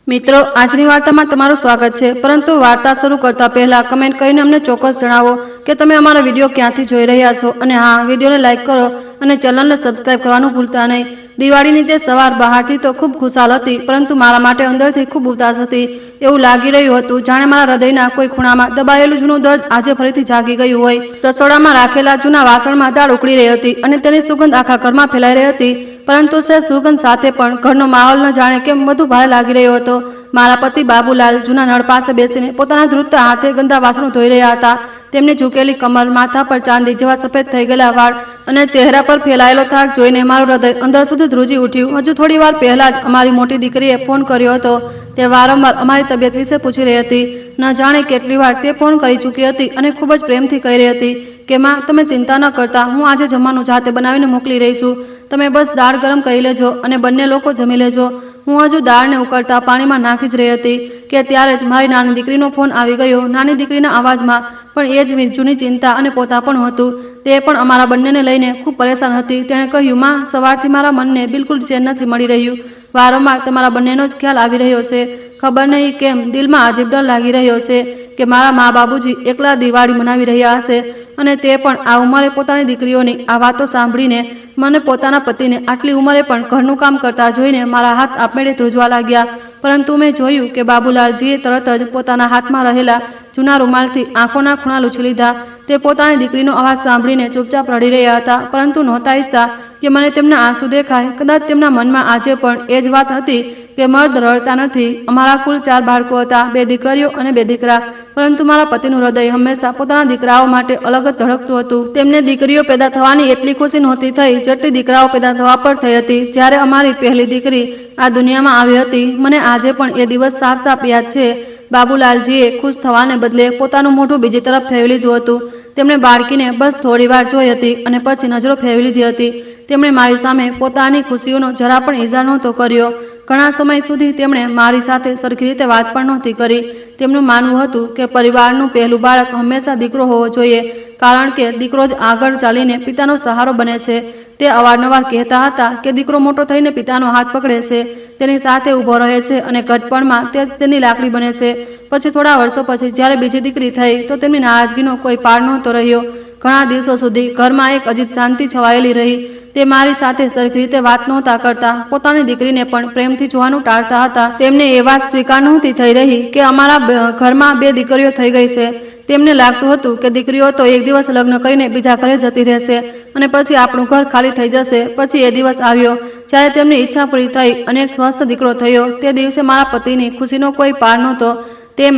મિત્રો, આજની વાર્તામાં તમારું સ્વાગત છે, પરંતુ વાર્તા શરૂ કરતા પહેલા કમેન્ટ કરીને અમને ચોક્કસ જણાવો કે તમે અમારો વિડીયો ક્યાંથી જોઈ રહ્યા છો, અને હા, વિડીયોને લાઈક કરો અને ચેનલને સબસ્ક્રાઇબ કરવાનું ભૂલતા નહીં. દિવાળીની તે સવાર બહારથી તો ખૂબ ખુશાલ હતી, પરંતુ મારા માટે અંદરથી ખૂબ ઉદાસ હતી. એવું લાગી રહ્યું હતું જાણે મારા હૃદયના કોઈ ખૂણામાં દબાયેલું જૂનું દર્દ આજે ફરીથી જાગી ગયું હોય. રસોડામાં રાખેલા જૂના વાસણમાં દાળ ઉકળી રહી હતી અને તેની સુગંધ આખા ઘરમાં ફેલાઈ રહી હતી, પરંતુ તે સુગંધ સાથે પણ ઘરનો માહોલ ન જાણે કેમ વધુ ભારે લાગી રહ્યો હતો. મારા પતિ બાબુલાલ જૂના નળ પાસે બેસીને પોતાના ધ્રુજતા હાથે ગંદા વાસણો ધોઈ રહ્યા હતા. તેમની ઝૂકેલી કમર, માથા પર ચાંદી જેવા સફેદ થઈ ગયેલા વાળ અને ચહેરા પર ફેલાયેલો થાક જોઈને મારું હૃદય અંદર સુધી ધ્રુજી ઉઠ્યું. હજુ થોડી વાર પહેલા જ અમારી મોટી દીકરીએ ફોન કર્યો હતો. તે વારંવાર અમારી તબિયત વિશે પૂછી રહી હતી. ન જાણે કેટલી વાર તે ફોન કરી ચૂકી હતી અને ખૂબ જ પ્રેમથી કહી રહી હતી કે માં, તમે ચિંતા ન કરતા, હું આજે જમવાનું જાતે બનાવીને મોકલી રહી છું. તમે બસ દાળ ગરમ કરી લેજો અને બંને લોકો જમી લેજો. હું હજુ દાળને ઉકળતા પાણીમાં નાખી જ રહી હતી કે ત્યારે જ મારી નાની દીકરીનો ફોન આવી ગયો. નાની દીકરીના અવાજમાં પણ એ જ જૂની ચિંતા અને પોતાપણું હતું. તે પણ અમારા બંનેને લઈને ખૂબ પરેશાન હતી. તેણે કહ્યું, માં, સવારથી મારા મનને બિલકુલ ચેન નથી મળી રહ્યું. વારંવાર તમારા બંનેનો જ ખ્યાલ આવી રહ્યો છે. ખબર નહીં કેમ દિલમાં અજીબ ડર લાગી રહ્યો છે કે મારા મા બાબુજી એકલા દિવાળી મનાવી રહ્યા હશે, અને તે પણ આ ઉંમરે. પોતાની દીકરીઓની આ વાતો સાંભળીને મને પોતાના પતિને આટલી ઉંમરે પણ ઘરનું કામ કરતા જોઈને મારા હાથ આપમેળે ધ્રુજવા લાગ્યા. પરંતુ મેં જોયું કે બાબુલાલજીએ તરત જ પોતાના હાથમાં રહેલા જૂના રૂમાલથી આંખોના ખૂણા લૂછી લીધા. તે પોતાની દીકરીનો અવાજ સાંભળીને ચૂપચાપ રડી રહ્યા હતા, પરંતુ નહોતા ઈચ્છતા કે મને તેમના આંસુ દેખાય. કદાચ તેમના મનમાં આજે પણ એ જ વાત હતી કે મર્દ રડતા નથી. અમારા કુલ 4 બાળકો હતા, 2 દીકરીઓ અને 2 દીકરા, પરંતુ મારા પતિનું હૃદય હંમેશા પોતાના દીકરાઓ માટે અલગ જ ધડકતું હતું. તેમને દીકરીઓ પેદા થવાની એટલી ખુશી નહોતી થઈ જેટલી દીકરાઓ પેદા થવા પર થઈ હતી. જ્યારે અમારી પહેલી દીકરી આ દુનિયામાં આવી હતી, મને આજે પણ એ દિવસ સાફ સાફ યાદ છે. બાબુલાલજીએ ખુશ થવાને બદલે પોતાનું મોઢું બીજી તરફ ફેરવી લીધું હતું. તેમણે બાળકીને બસ થોડી વાર જોઈ હતી અને પછી નજરો ફેરવી લીધી હતી. તેમણે મારી સામે પોતાની ખુશીઓનો જરા પણ ઇઝહાર નહોતો કર્યો. ઘણા સમય સુધી તેમણે મારી સાથે સરખી રીતે વાત પણ નહોતી કરી. તેમનું માનવું હતું કે પરિવારનું પહેલું બાળક હંમેશા દીકરો હોવો જોઈએ, કારણ કે દીકરો જ આગળ ચાલીને પિતાનો સહારો બને છે. તે અવારનવાર કહેતા હતા કે દીકરો મોટો થઈને પિતાનો હાથ પકડે છે, તેની સાથે ઊભો રહે છે અને ઘટપણમાં તે તેની લાકડી બને છે. પછી થોડા વર્ષો પછી જ્યારે બીજી દીકરી થઈ તો તેમની નારાજગીનો કોઈ પાર નહોતો રહ્યો. ઘણા દિવસો સુધી ઘરમાં એક અજીબ શાંતિ છવાયેલી રહી. તે મારી સાથે સરખી રીતે વાત નહોતા કરતા, પોતાની દીકરીને પણ પ્રેમથી જોવાનું ટાળતા હતા. તેમને એ વાત સ્વીકાર નહોતી થઈ રહી કે અમારા ઘરમાં 2 દીકરીઓ થઈ ગઈ છે. તેમને લાગતું હતું કે દીકરીઓ તો એક દિવસ લગ્ન કરીને બીજા ઘરે જતી રહેશે અને પછી આપણું ઘર ખાલી થઈ જશે. પછી એ દિવસ આવ્યો જ્યારે તેમની ઈચ્છા પૂરી થઈ અને એક સ્વસ્થ દીકરો થયો. તે દિવસે મારા પતિની ખુશીનો કોઈ પાર નહોતો.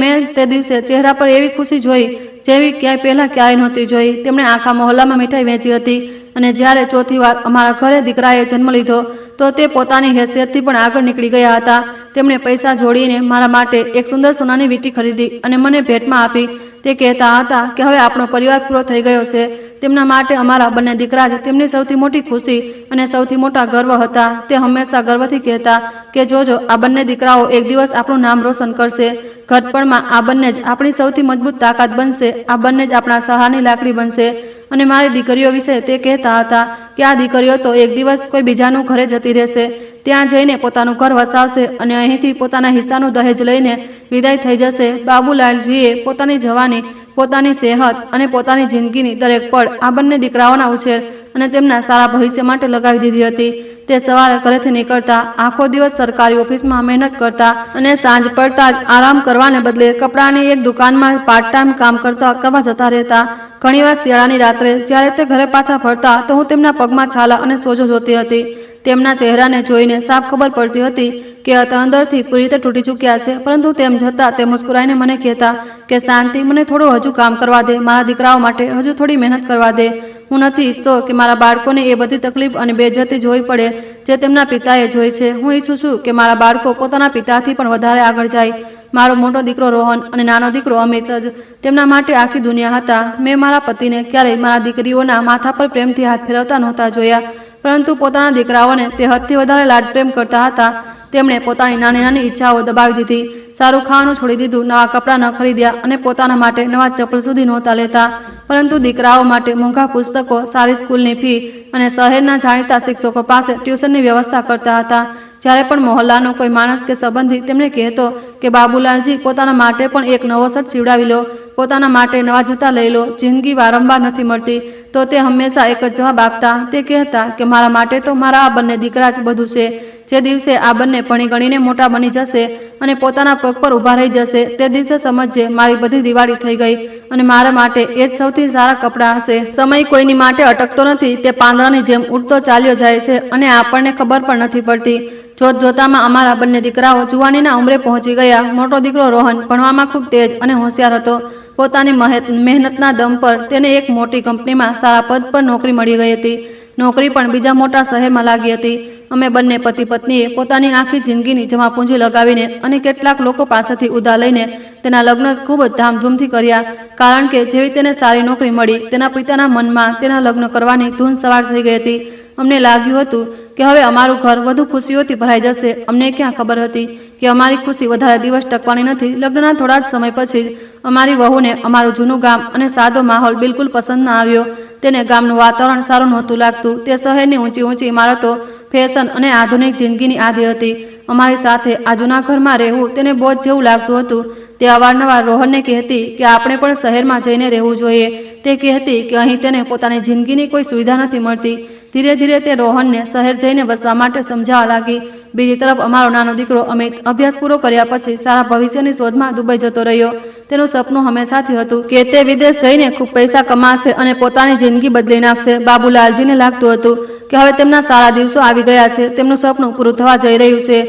મેં તે દિવસે ચહેરા પર એવી ખુશી જોઈ જેવી ક્યાંય પહેલાં ક્યાંય નહોતી જોઈ. તેમણે આખા મહોલ્લામાં મીઠાઈ વહેંચી હતી, અને જ્યારે ચોથી વાર અમારા ઘરે દીકરાએ જન્મ લીધો તો તે પોતાની હેસિયતથી પણ આગળ નીકળી ગયા હતા. તેમણે પૈસા જોડીને મારા માટે એક સુંદર સોનાની વીંટી ખરીદી અને મને ભેટમાં આપી. તે કહેતા હતા કે હવે આપણો પરિવાર પૂરો થઈ ગયો છે. તેમના માટે અમારા બંને દીકરા જ તેમની સૌથી મોટી ખુશી અને સૌથી મોટા ગર્વ હતા. તે હંમેશા ગર્વથી કહેતા કે જોજો, આ બંને દીકરાઓ એક દિવસ આપણું નામ રોશન કરશે. ઘટપણમાં આ બંને જ આપણી સૌથી મજબૂત તાકાત બનશે. આ બંને જ આપણા સહારની લાકડી બનશે. અને મારી દીકરીઓ વિશે તે કહેતા હતા કે આ દીકરીઓ તો એક દિવસ કોઈ બીજાનું ઘરે જતી રહેશે, ત્યાં જઈને પોતાનું ઘર વસાવશે અને અહીંથી પોતાના હિસ્સાનું દહેજ લઈને વિદાય થઈ જશે. બાબુલાલજીએ પોતાની જવાની, પોતાની સેહત અને પોતાની જિંદગીની દરેક પળ આ બંને દીકરાઓના ઉછેર અને તેમના સારા ભવિષ્ય માટે લગાવી દીધી હતી. તે સવારે ઘરેથી નીકળતા, આખો દિવસ સરકારી ઓફિસમાં મહેનત કરતા અને સાંજ પડતા જ આરામ કરવાને બદલે કપડાની એક દુકાનમાં પાર્ટ ટાઈમ કામ કરવા જતા રહેતા. ઘણીવાર શિયાળાની રાત્રે જ્યારે તે ઘરે પાછા ફરતા તો હું તેમના પગમાં છાલા અને સોજો જોતી હતી. તેમના ચહેરાને જોઈને સાફ ખબર પડતી હતી કે અંદરથી પૂરી રીતે તૂટી ચૂક્યા છે, પરંતુ તેમ છતાં તે મુસ્કુરાઈને મને કહેતા કે શાંતિ, મને થોડું હજુ કામ કરવા દે, મારા દીકરાઓ માટે હજુ થોડી મહેનત કરવા દે. હું નથી ઈચ્છતો કે મારા બાળકોને એ બધી તકલીફ અને બેઇજ્જતી જોવી પડે જે તેમના પિતાએ જોઈ છે. હું ઈચ્છું છું કે મારા બાળકો પોતાના પિતાથી પણ વધારે આગળ જાય. મારો મોટો દીકરો રોહન અને નાનો દીકરો અમિત જ તેમના માટે આખી દુનિયા હતા. મેં મારા પતિને ક્યારેય મારા દીકરીઓના માથા પર પ્રેમથી હાથ ફેરવતા નહોતા જોયા, પરંતુ પોતાના દીકરાઓને તે હદથી વધારે લાડ પ્રેમ કરતા હતા. તેમણે પોતાની નાની નાની ઈચ્છાઓ દબાવી દીધી. સારું ખાવાનું છોડી દીધું, નવા કપડાં ન ખરીદ્યા અને પોતાના માટે નવા ચપ્પલ સુધી નહોતા લેતા, પરંતુ દીકરાઓ માટે મોંઘા પુસ્તકો, સારી સ્કૂલની ફી અને શહેરના જાણીતા શિક્ષકો પાસે ટ્યુશનની વ્યવસ્થા કરતા હતા. જ્યારે પણ મહોલ્લાનો કોઈ માણસ કે સંબંધી તેમને કહેતો કે બાબુલાલજી પોતાના માટે પણ એક નવો શર્ટ સીવડાવી લો, પોતાના માટે નવા જૂતા લઈ લો, જિંદગી વારંવાર નથી મળતી, તો તે હંમેશા એક જ જવાબ આપતા. તે કહેતા કે મારા માટે તો મારા આ બંને દીકરા જ બધું છે. જે દિવસે આ બંને ભણી ગણીને મોટા બની જશે અને પોતાના પગ પર ઊભા રહી જશે તે દિવસે સમજજે મારી બધી દિવાળી થઈ ગઈ અને મારા માટે એ જ સૌથી સારા કપડાં હશે. સમય કોઈની માટે અટકતો નથી, તે પાંદડાની જેમ ઉડતો ચાલ્યો જાય છે અને આપણને ખબર પણ નથી પડતી. જોત જોતામાં અમારા બંને દીકરાઓ જુવાનીના ઉંમરે પહોંચી ગયા. મોટો દીકરો રોહન ભણવામાં ખૂબ તેજ અને હોશિયાર હતો. પોતાની મહેનતના દમ પર તેને એક મોટી કંપનીમાં સારા પદ પર નોકરી મળી ગઈ હતી. નોકરી પણ બીજા મોટા શહેરમાં લાગી હતી. અમે બંને પતિ પત્નીએ પોતાની આખી જિંદગીની જમાપૂંજી લગાવીને અને કેટલાક લોકો પાસેથી ઉધાર લઈને તેના લગ્ન ખૂબ જ ધામધૂમથી કર્યા. કારણ કે જેવી તેને સારી નોકરી મળી, તેના પિતાના મનમાં તેના લગ્ન કરવાની ધૂન સવાર થઈ ગઈ હતી. અમને લાગ્યું હતું કે હવે અમારું ઘર વધુ ખુશીઓથી ભરાઈ જશે. અમને ક્યાં ખબર હતી કે અમારી ખુશી વધારે દિવસ ટકવાની નથી. લગ્નના થોડા જ સમય પછી જ અમારી વહુને અમારું જૂનું ગામ અને સાદો માહોલ બિલકુલ પસંદ ન આવ્યો. તેને ગામનું વાતાવરણ સારું નહોતું લાગતું. તે શહેરની ઊંચી ઊંચી ઇમારતો, ફેશન અને આધુનિક જિંદગીની આદી હતી. અમારી સાથે આ જૂના ઘરમાં રહેવું તેને બોજ જેવું લાગતું હતું. તે અવારનવાર રોહનને કહેતી કે આપણે પણ શહેરમાં જઈને રહેવું જોઈએ. તે કહેતી કે અહીં તેને પોતાની જિંદગીની કોઈ સુવિધા નથી મળતી. ધીરે ધીરે તે રોહનને શહેર જઈને વસવા માટે સમજાવવા લાગી. બીજી તરફ અમારો નાનો દીકરો અમિત અભ્યાસ પૂરો કર્યા પછી સારા ભવિષ્યની શોધમાં દુબઈ જતો રહ્યો. તેનું સપનું હંમેશાથી હતું કે તે વિદેશ જઈને ખૂબ પૈસા કમાશે અને પોતાની જિંદગી બદલી નાખશે. બાબુલાલજીને લાગતું હતું કે હવે તેમના સારા દિવસો આવી ગયા છે, તેમનું સપનું પૂરું થવા જઈ રહ્યું છે.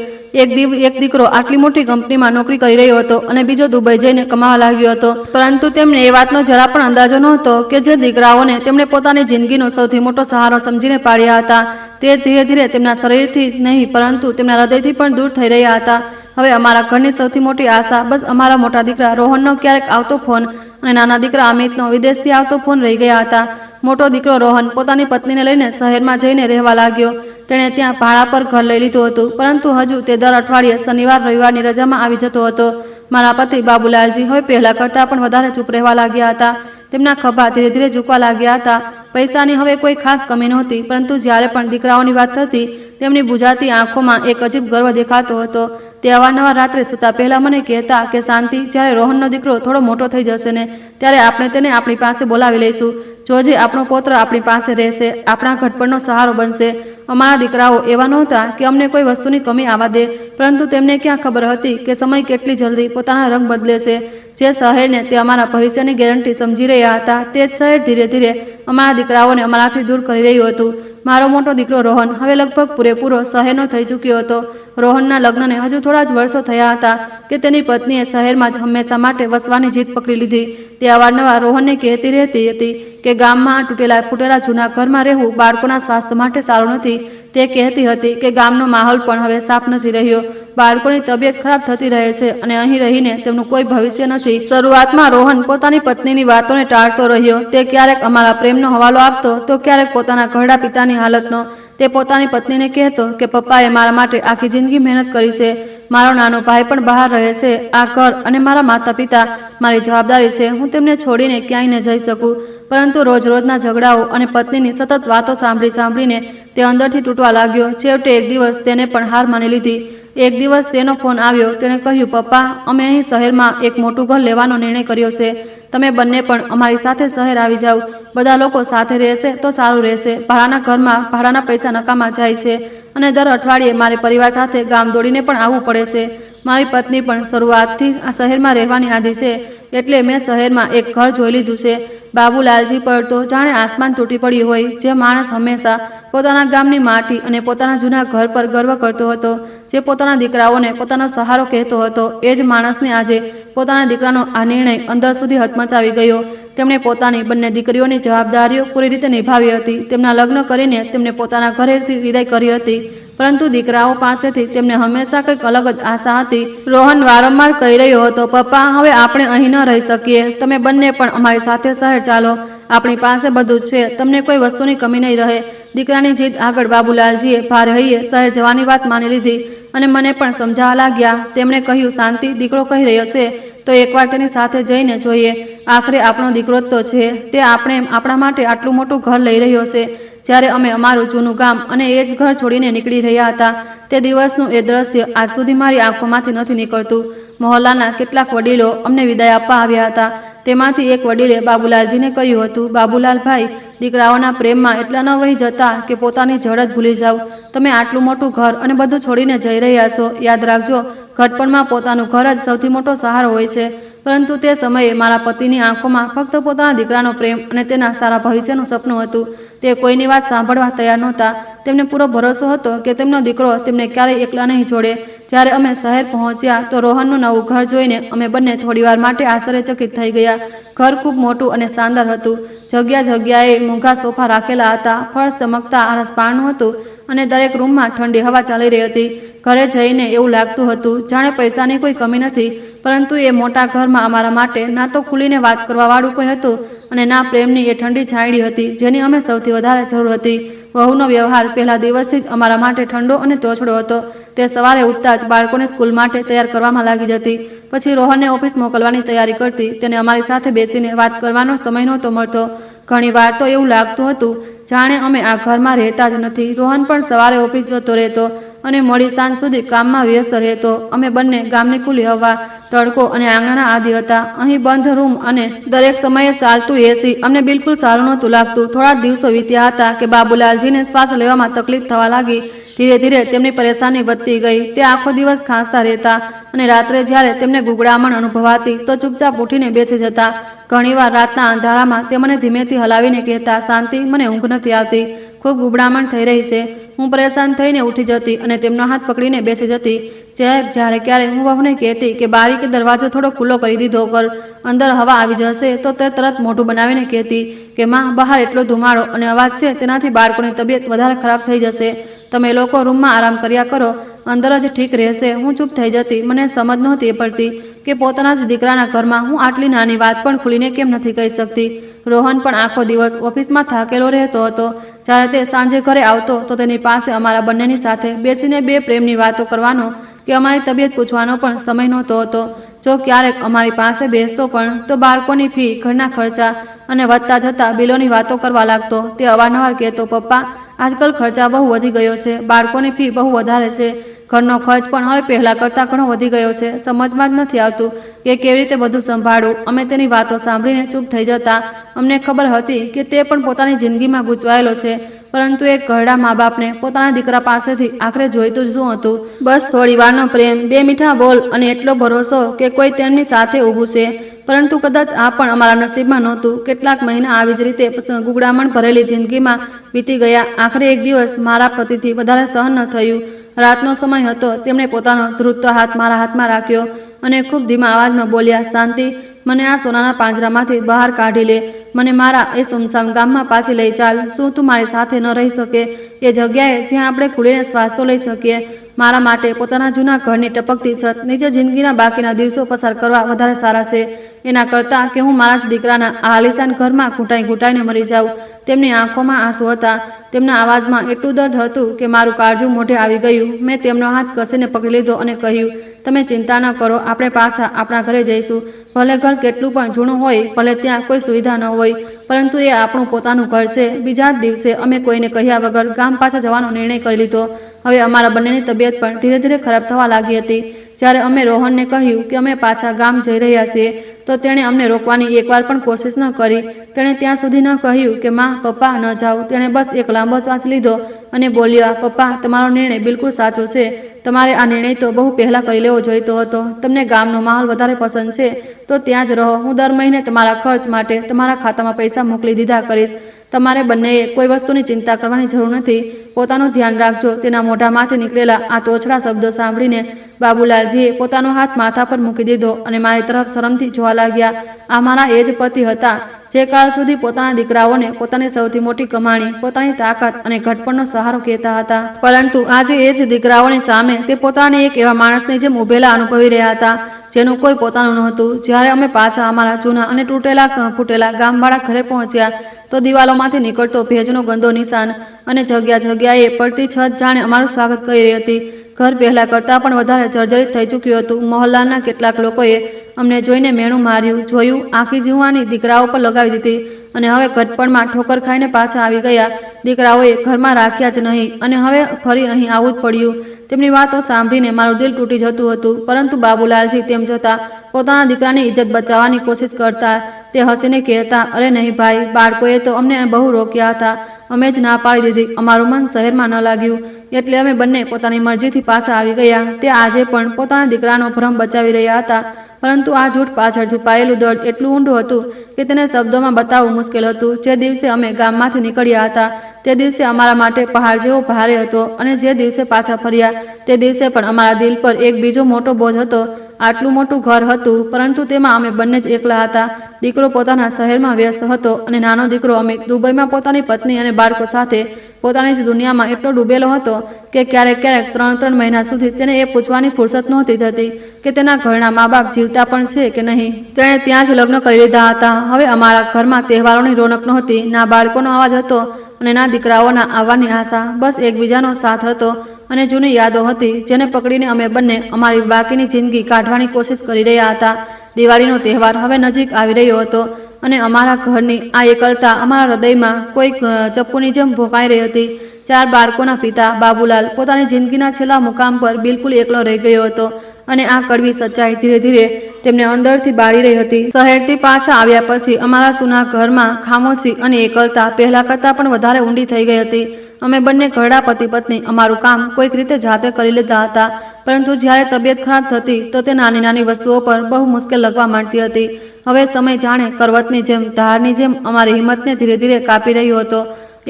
એક દીકરો આટલી મોટી કંપનીમાં નોકરી કરી રહ્યો હતો અને બીજો દુબઈ જઈને કમાવા લાગ્યો હતો. પરંતુ તેમને એ વાતનો જરા પણ અંદાજો નહોતો કે જે દીકરાઓને તેમણે પોતાની જિંદગીનો સૌથી મોટો સહારો સમજીને પાડ્યા હતા તે ધીરે ધીરે તેમના શરીરથી નહીં પરંતુ તેમના હૃદયથી પણ દૂર થઈ રહ્યા હતા. હવે અમારા ઘરની સૌથી મોટી આશા બસ અમારા મોટા દીકરા રોહનનો ક્યારેક આવતો ફોન અને નાના દીકરા અમિતનો વિદેશથી આવતો ફોન રહી ગયા હતા. મોટો દીકરો રોહન પોતાની પત્નીને લઈને શહેરમાં જઈને રહેવા લાગ્યો. તેણે ત્યાં ભાડા પર ઘર લઈ લીધું હતું, પરંતુ હજુ તે દર અઠવાડિયે શનિવાર રવિવારની રજામાં આવી જતો હતો. મારા પતિ બાબુલાલજી હવે પહેલા કરતાં પણ વધારે ચૂપ રહેવા લાગ્યા હતા. તેમના ખભા ધીરે ધીરે ઝૂકવા લાગ્યા હતા. પૈસાની હવે કોઈ ખાસ કમી નહોતી, પરંતુ જ્યારે પણ દીકરાઓની વાત થતી તેમની બુઝાતી આંખોમાં એક અજીબ ગર્વ દેખાતો હતો. તે અવારનવાર રાત્રે સૂતા પહેલા મને કહેતા કે શાંતિ, જ્યારે રોહનનો દીકરો થોડો મોટો થઈ જશે ને ત્યારે આપણે તેને આપણી પાસે બોલાવી લઈશું. જોજે આપણો પૌત્ર આપણી પાસે રહેશે, આપણા ઘટપણનો સહારો બનશે. અમારા દીકરાઓ એવા નહોતા કે અમને કોઈ વસ્તુની કમી આવવા દે, પરંતુ તેમને ક્યાં ખબર હતી કે સમય કેટલી જલ્દી પોતાના રંગ બદલે છે. જે શહેરને તે અમારા ભવિષ્યની ગેરંટી સમજી રહ્યા હતા તે જ શહેર ધીરે ધીરે અમારા દીકરાઓને અમારાથી દૂર કરી રહ્યું હતું. મારો મોટો દીકરો રોહન હવે લગભગ પૂરેપૂરો શહેરનો થઈ ચૂક્યો હતો. રોહનના લગ્નને હજુ થોડા જ વર્ષો થયા હતા કે તેની પત્નીએ શહેરમાં જ હંમેશા માટે વસવાની જીદ પકડી લીધી. તે અવારનવાર રોહનને કહેતી રહેતી હતી કે ગામમાં તૂટેલા ફૂટેલા જૂના ઘરમાં રહેવું બાળકોના સ્વાસ્થ્ય માટે સારું નથી. તે કહેતી હતી કે ગામનો માહોલ પણ હવે સાફ નથી રહ્યો, બાળકોની તબિયત ખરાબ થતી રહે છે અને અહીં રહીને તેમનું કોઈ ભવિષ્ય નથી. શરૂઆતમાં રોહન પોતાની પત્નીની વાતોને ટાળતો રહ્યો. તે ક્યારેક અમારા પ્રેમનો હવાલો આપતો તો ક્યારેક પોતાના ઘરડા પિતાની હાલતનો. તે પોતાની પત્નીને કહેતો કે પપ્પાએ મારા માટે આખી જિંદગી મહેનત કરી છે, મારો નાનો ભાઈ પણ બહાર રહે છે, આ ઘર અને મારા માતા પિતા મારી જવાબદારી છે, હું તેમને છોડીને ક્યાંય ન જઈ શકું. પરંતુ રોજ રોજના ઝઘડાઓ અને પત્નીની સતત વાતો સાંભળીને તે અંદરથી તૂટવા લાગ્યો. છેવટે એક દિવસ તેને પણ હાર માની લીધી. એક દિવસ તેનો ફોન આવ્યો. તેણે કહ્યું, પપ્પા, અમે અહીં શહેરમાં એક મોટું ઘર લેવાનો નિર્ણય કર્યો છે. તમે બંને પણ અમારી સાથે શહેર આવી જાઓ. બધા લોકો સાથે રહેશે તો સારું રહેશે. ભાડાના ઘરમાં ભાડાના પૈસા નકામા જાય છે અને દર અઠવાડિયે મારે પરિવાર સાથે ગામ દોડીને પણ આવવું પડે છે. મારી પત્ની પણ શરૂઆતથી આ શહેરમાં રહેવાની આદી છે, એટલે મેં શહેરમાં એક ઘર જોઈ લીધું છે. બાબુલાલજી પર તો જાણે આસમાન તૂટી પડ્યું હોય. જે માણસ હંમેશા પોતાના ગામની માટી અને પોતાના જૂના ઘર પર ગર્વ કરતો હતો, જે પોતાના દીકરાઓને પોતાનો સહારો કહેતો હતો, એ જ માણસને આજે પોતાના દીકરાનો આ નિર્ણય અંદર સુધી હચમચાવી ગયો. તેમણે પોતાની બંને દીકરીઓની જવાબદારીઓ પૂરી રીતે નિભાવી હતી. તેમના લગ્ન કરીને તેમને પોતાના ઘરેથી વિદાય કરી હતી, પરંતુ દીકરાઓ પાસેથી તેમને હંમેશા કંઈક અલગ જ આશા હતી. રોહન વારંવાર કહી રહ્યો હતો, પપ્પા, હવે આપણે અહીં ન રહી શકીએ. તમે બંને પણ અમારી સાથે શહેર ચાલો. આપણી પાસે બધું જ છે, તમને કોઈ વસ્તુની કમી નહીં રહે. દીકરાની જીદ આગળ બાબુલાલજીએ ભારે હૈયે શહેર જવાની વાત માની લીધી અને મને પણ સમજાવવા લાગ્યા. તેમણે કહ્યું, શાંતિ, દીકરો કહી રહ્યો છે તો એકવાર તેની સાથે જઈને જોઈએ. આખરે આપણો દીકરો જ તો છે. તે આપણા માટે આટલું મોટું ઘર લઈ રહ્યો છે. જ્યારે અમે અમારું જૂનું ગામ અને એ જ ઘર છોડીને નીકળી રહ્યા હતા તે દિવસનું એ દ્રશ્ય આજ સુધી મારી આંખોમાંથી નથી નીકળતું. મહોલ્લાના કેટલાક વડીલો અમને વિદાય આપવા આવ્યા હતા. તેમાંથી એક વડીલે બાબુલાલજીને કહ્યું હતું, બાબુલાલભાઈ, દીકરાઓના પ્રેમમાં એટલા ન વહી જતા કે પોતાની જડ જ ભૂલી જાઓ. તમે આટલું મોટું ઘર અને બધું છોડીને જઈ રહ્યા છો. યાદ રાખજો, ઘટપણમાં પોતાનું ઘર જ સૌથી મોટો સહારો હોય છે. પરંતુ તે સમયે મારા પતિની આંખોમાં ફક્ત પોતાના દીકરાનો પ્રેમ અને તેના સારા ભવિષ્યનું સપનું હતું. તે કોઈની વાત સાંભળવા તૈયાર નહોતા. તેમને પૂરો ભરોસો હતો કે તેમનો દીકરો તેમને ક્યારેય એકલા નહીં છોડે. જ્યારે અમે શહેર પહોંચ્યા તો રોહનનું નવું ઘર જોઈને અમે બંને થોડીવાર માટે આશ્ચર્યચકિત થઈ ગયા. ઘર ખૂબ મોટું અને શાનદાર હતું. જગ્યાએ મોંઘા સોફા રાખેલા હતા. ફર્શ ચમકતા આરસપાળનું હતું અને દરેક રૂમમાં ઠંડી હવા ચાલી રહી હતી. ઘરે જઈને એવું લાગતું હતું જાણે પૈસાની કોઈ કમી નથી, પરંતુ એ મોટા ઘરમાં અમારા માટે ના તો ખુલીને વાત કરવાવાળું કોઈ હતું અને ના પ્રેમની એ ઠંડી છાંયડી હતી જેની અમે સૌથી વધારે જરૂર હતી. વહુનો વ્યવહાર પહેલા દિવસથી જ અમારા માટે ઠંડો અને તોછડો હતો. તે સવારે ઉઠતા જ બાળકોને સ્કૂલ માટે તૈયાર કરવામાં લાગી જતી. પછી રોહનને ઓફિસ મોકલવાની તૈયારી કરતી. તેને અમારી સાથે બેસીને વાત કરવાનો સમય નહોતો મળતો. ઘણીવાર તો એવું લાગતું હતું જાણે અમે આ ઘરમાં રહેતા જ નથી. રોહન પણ સવારે ઓફિસ જતો રહેતો અને મોડી સાંજ સુધી કામમાં વ્યસ્ત રહેતો. અમે બંને ગામની ખુલ્લી હવા, તડકો અને આંગણાના આદિ હતા. અહીં બંધ રૂમ અને દરેક સમયે ચાલતું એસી અમને બિલકુલ સારું નહોતું લાગતું. થોડા દિવસો વીત્યા હતા કે બાબુલાલજીને શ્વાસ લેવામાં તકલીફ થવા લાગી. ધીરે ધીરે તેમની પરેશાની વધતી ગઈ. તે આખો દિવસ ખાંસતા રહેતા અને રાત્રે જ્યારે તેમને ગુગળામણ અનુભવાતી તો ચૂપચાપ ઉઠીને બેસી જતા. ઘણીવાર રાતના અંધારામાં તે મને ધીમેથી હલાવીને કહેતા, શાંતિ, મને ઊંઘ નથી આવતી, ખૂબ ગુગળામણ થઈ રહી છે. હું પરેશાન થઈને ઉઠી જતી અને તેમનો હાથ પકડીને બેસી જતી. જ્યારે ક્યારે હું વહુને કહેતી કે બારી કે દરવાજો થોડો ખુલ્લો કરી દીધો કર, અંદર હવા આવી જશે, તો તે તરત મોઢું બનાવીને કહેતી કે માં, બહાર એટલો ધુમાડો અને અવાજ છે, તેનાથી બાળકોની તબિયત વધારે ખરાબ થઈ જશે. તમે લોકો રૂમમાં આરામ કર્યા કરો, અંદર જ ઠીક રહેશે. હું ચૂપ થઈ જતી. મને સમજ નહોતી પડતી કે પોતાના જ દીકરાના ઘરમાં હું આટલી નાની વાત પણ ખુલીને કેમ નથી કહી શકતી. રોહન પણ આખો દિવસ ઓફિસમાં થાકેલો રહેતો હતો. જ્યારે તે સાંજે ઘરે આવતો તો તેની પાસે અમારા બંનેની સાથે બેસીને બે પ્રેમની વાતો કરવાનો કે અમારી તબિયત પૂછવાનો પણ સમય નહોતો હતો. જો ક્યારેક અમારી પાસે બેસતો પણ તો બાળકોની ફી, ઘરના ખર્ચા અને વધતા જતા બિલોની વાતો કરવા લાગતો. તે અવારનવાર કહેતો, પપ્પા, આજકાલ ખર્ચા બહુ વધી ગયો છે, બાળકોની ફી બહુ વધારે છે, ઘરનો ખર્ચ પણ હવે પહેલાં કરતાં ઘણો વધી ગયો છે. સમજમાં જ નથી આવતું કે કેવી રીતે બધું સંભાળું. અમે તેની વાતો સાંભળીને ચૂપ થઈ જતા. અમને ખબર હતી કે તે પણ પોતાની જિંદગીમાં ગૂંચવાયેલો છે, પરંતુ એક ઘરડા મા બાપને પોતાના દીકરા પાસેથી આખરે જોઈતું જ શું હતું? બસ થોડી વારનો પ્રેમ, બે મીઠા બોલ અને એટલો ભરોસો કે કોઈ તેમની સાથે ઊભું છે. પરંતુ કદાચ આ પણ અમારા નસીબમાં નહોતું. કેટલાક મહિના આવી જ રીતે ગુગડામણ ભરેલી જિંદગીમાં વીતી ગયા. આખરે એક દિવસ મારા પતિથી વધારે સહન ન થયું. રાતનો સમય હતો. તેમણે પોતાનો ધ્રુજતો હાથ મારા હાથમાં રાખ્યો અને ખૂબ ધીમા અવાજમાં બોલ્યા, શાંતિ, મને આ સોનાના પાંજરામાંથી બહાર કાઢી લે. મને મારા એ સુમસામ ગામમાં પાછી લઈ ચાલ. શું તું મારી સાથે ન રહી શકે? એ જગ્યાએ જ્યાં આપણે ખુલીને શ્વાસ તો લઈ શકીએ. મારા માટે પોતાના જૂના ઘરની ટપકતી છત નીચે જિંદગીના બાકીના દિવસો પસાર કરવા વધારે સારા છે એના કરતાં કે હું મારા જ દીકરાના આ આલીશાન ઘરમાં ઘૂંટાઈને મરી જાઉં. તેમની આંખોમાં આંસુ હતા. તેમના અવાજમાં એટલું દર્દ હતું કે મારું કાળજું મોઢે આવી ગયું. મેં તેમનો હાથ કસીને પકડી લીધો અને કહ્યું, તમે ચિંતા ન કરો, આપણે પાછા આપણા ઘરે જઈશું. ભલે ઘર કેટલું પણ જૂનું હોય, ભલે ત્યાં કોઈ સુવિધા ન હોય, પરંતુ એ આપણું પોતાનું ઘર છે. બીજા જ દિવસે અમે કોઈને કહ્યા વગર ગામ પાછા જવાનો નિર્ણય કરી લીધો. હવે અમારા બંનેની તબિયત પણ ધીરે ધીરે ખરાબ થવા લાગી હતી. જ્યારે અમે રોહનને કહ્યું કે અમે પાછા ગામ જઈ રહ્યા છીએ તો તેણે અમને રોકવાની એકવાર પણ કોશિશ ન કરી. તેણે ત્યાં સુધી ન કહ્યું કે માં, પપ્પા, ન જાઓ. તેણે બસ એક લાંબો શ્વાસ લીધો અને બોલ્યા, પપ્પા, તમારો નિર્ણય બિલકુલ સાચો છે. તમારે આ નિર્ણય તો બહુ પહેલાં કરી લેવો જોઈતો હતો. તમને ગામનો માહોલ વધારે પસંદ છે તો ત્યાં જ રહો. હું દર મહિને તમારા ખર્ચ માટે તમારા ખાતામાં પૈસા મોકલી દીધા કરીશ. તમારે બંનેએ કોઈ વસ્તુની ચિંતા કરવાની જરૂર નથી. પોતાનું ધ્યાન રાખજો. તેના મોઢામાંથી નીકળેલા આ તોછડા શબ્દો સાંભળીને બાબુલાલજીએ પોતાનો હાથ માથા પર મૂકી દીધો અને મારી તરફ શરમથી જોવા લાગ્યા. આ મારા એ જ પતિ હતા જે કાળ સુધી પોતાના દીકરાઓને પોતાની સૌથી મોટી કમાણી, પોતાની તાકાત અને ઘટપણનો સહારો કહેતા હતા. પરંતુ આજે એ જ દીકરાઓની સામે તે પોતાને એક એવા માણસની જેમ ઉભેલા અનુભવી રહ્યા હતા જેનું કોઈ પોતાનું નહોતું. જ્યારે અમે પાછા અમારા જૂના અને ફૂટેલા ગામવાળા ઘરે પહોંચ્યા તો દિવાલોમાંથી નીકળતો ભેજનો ગંદો નિશાન અને જગ્યાએ પડતી છત જાણે અમારું સ્વાગત કરી રહી હતી. ઘર પહેલા કરતાં પણ વધારે જર્જરિત થઈ ચૂક્યું હતું. મહોલ્લાના કેટલાક લોકોએ અમને જોઈને મેણું માર્યું, જોયું, આખી જીવવાની દીકરાઓ પર લગાવી દીધી અને હવે ઘટપણમાં ઠોકર ખાઈને પાછા આવી ગયા. દીકરાઓએ ઘરમાં રાખ્યા જ નહીં અને હવે ફરી અહીં આવવું જ પડ્યું. તેમની વાતો સાંભળીને મારું દિલ તૂટી જતું હતું, પરંતુ બાબુલાલજી તેમ છતાં પોતાના દીકરાની ઇજ્જત બચાવવાની કોશિશ કરતા. તે હસીને કહેતા, અરે નહીં ભાઈ, બાળકોએ તો અમને બહુ રોક્યા હતા, અમે જ ના પાડી દીધી. અમારું મન શહેરમાં ન લાગ્યું એટલે અમે બંને પોતાની મરજીથી પાછા આવી ગયા. તે આજે પણ પોતાના દીકરાનો ભ્રમ બચાવી રહ્યા હતા, પરંતુ આ જૂઠ પાછળ છુપાયેલું દર્દ એટલું ઊંડું હતું કે તેને શબ્દોમાં બતાવવું મુશ્કેલ હતું. જે દિવસે અમે ગામમાંથી નીકળ્યા હતા તે દિવસે અમારા માટે પહાડ જેવો ભારે હતો, અને જે દિવસે પાછા ફર્યા તે દિવસે પણ અમારા દિલ પર એક બીજો મોટો બોજ હતો. આટલું મોટું ઘર હતું, પરંતુ તેમાં અમે બંને જ એકલા હતા. દીકરો પોતાના શહેરમાં વ્યસ્ત હતો અને નાનો દીકરો અમિત દુબઈમાં પોતાની પત્ની અને બાળકો સાથે પોતાની જ દુનિયામાં એટલો ડૂબેલો હતો કે ક્યારેક 3 મહિના સુધી તેને એ પૂછવાની ફુરસત નહોતી થતી કે તેના ઘરના મા બાપ જીવતા પણ છે કે નહીં. તેણે ત્યાં જ લગ્ન કરી લીધા હતા. હવે અમારા ઘરમાં તહેવારોની રોનક નહોતી, ના બાળકોનો અવાજ હતો અને ના દીકરાઓના આવવાની આશા. બસ એકબીજાનો સાથ હતો અને જૂની યાદો હતી, જેને પકડીને અમે બંને અમારી બાકીની જિંદગી કાઢવાની કોશિશ કરી રહ્યા હતા. દિવાળીનો તહેવાર હવે નજીક આવી રહ્યો હતો અને અમારા ઘરની આ એકલતા અમારા હૃદયમાં કોઈ ચપ્પુની જેમ ભોંકાઈ રહી હતી. 4 બાળકોના પિતા બાબુલાલ પોતાની જિંદગીના છેલ્લા મુકામ પર બિલકુલ એકલો રહી ગયો હતો અને આ કડવી સચ્ચાઈ ધીરે ધીરે તેમને અંદરથી બાળી રહી હતી. શહેરથી પાછા આવ્યા પછી અમારા સૂના ઘરમાં ખામોશી અને એકલતા પહેલા કરતાં પણ વધારે ઊંડી થઈ ગઈ હતી. અમે બંને ઘરડા પતિ પત્ની અમારું કામ કોઈક રીતે જાતે કરી લેતા હતા, પરંતુ જ્યારે તબિયત ખરાબ થતી તો તે નાની નાની વસ્તુઓ પર બહુ મુશ્કેલ લાગવા માંડતી હતી. હવે સમય જાણે કરવતની જેમ ધારની જેમ અમારી હિંમતને ધીરે ધીરે કાપી રહ્યો હતો.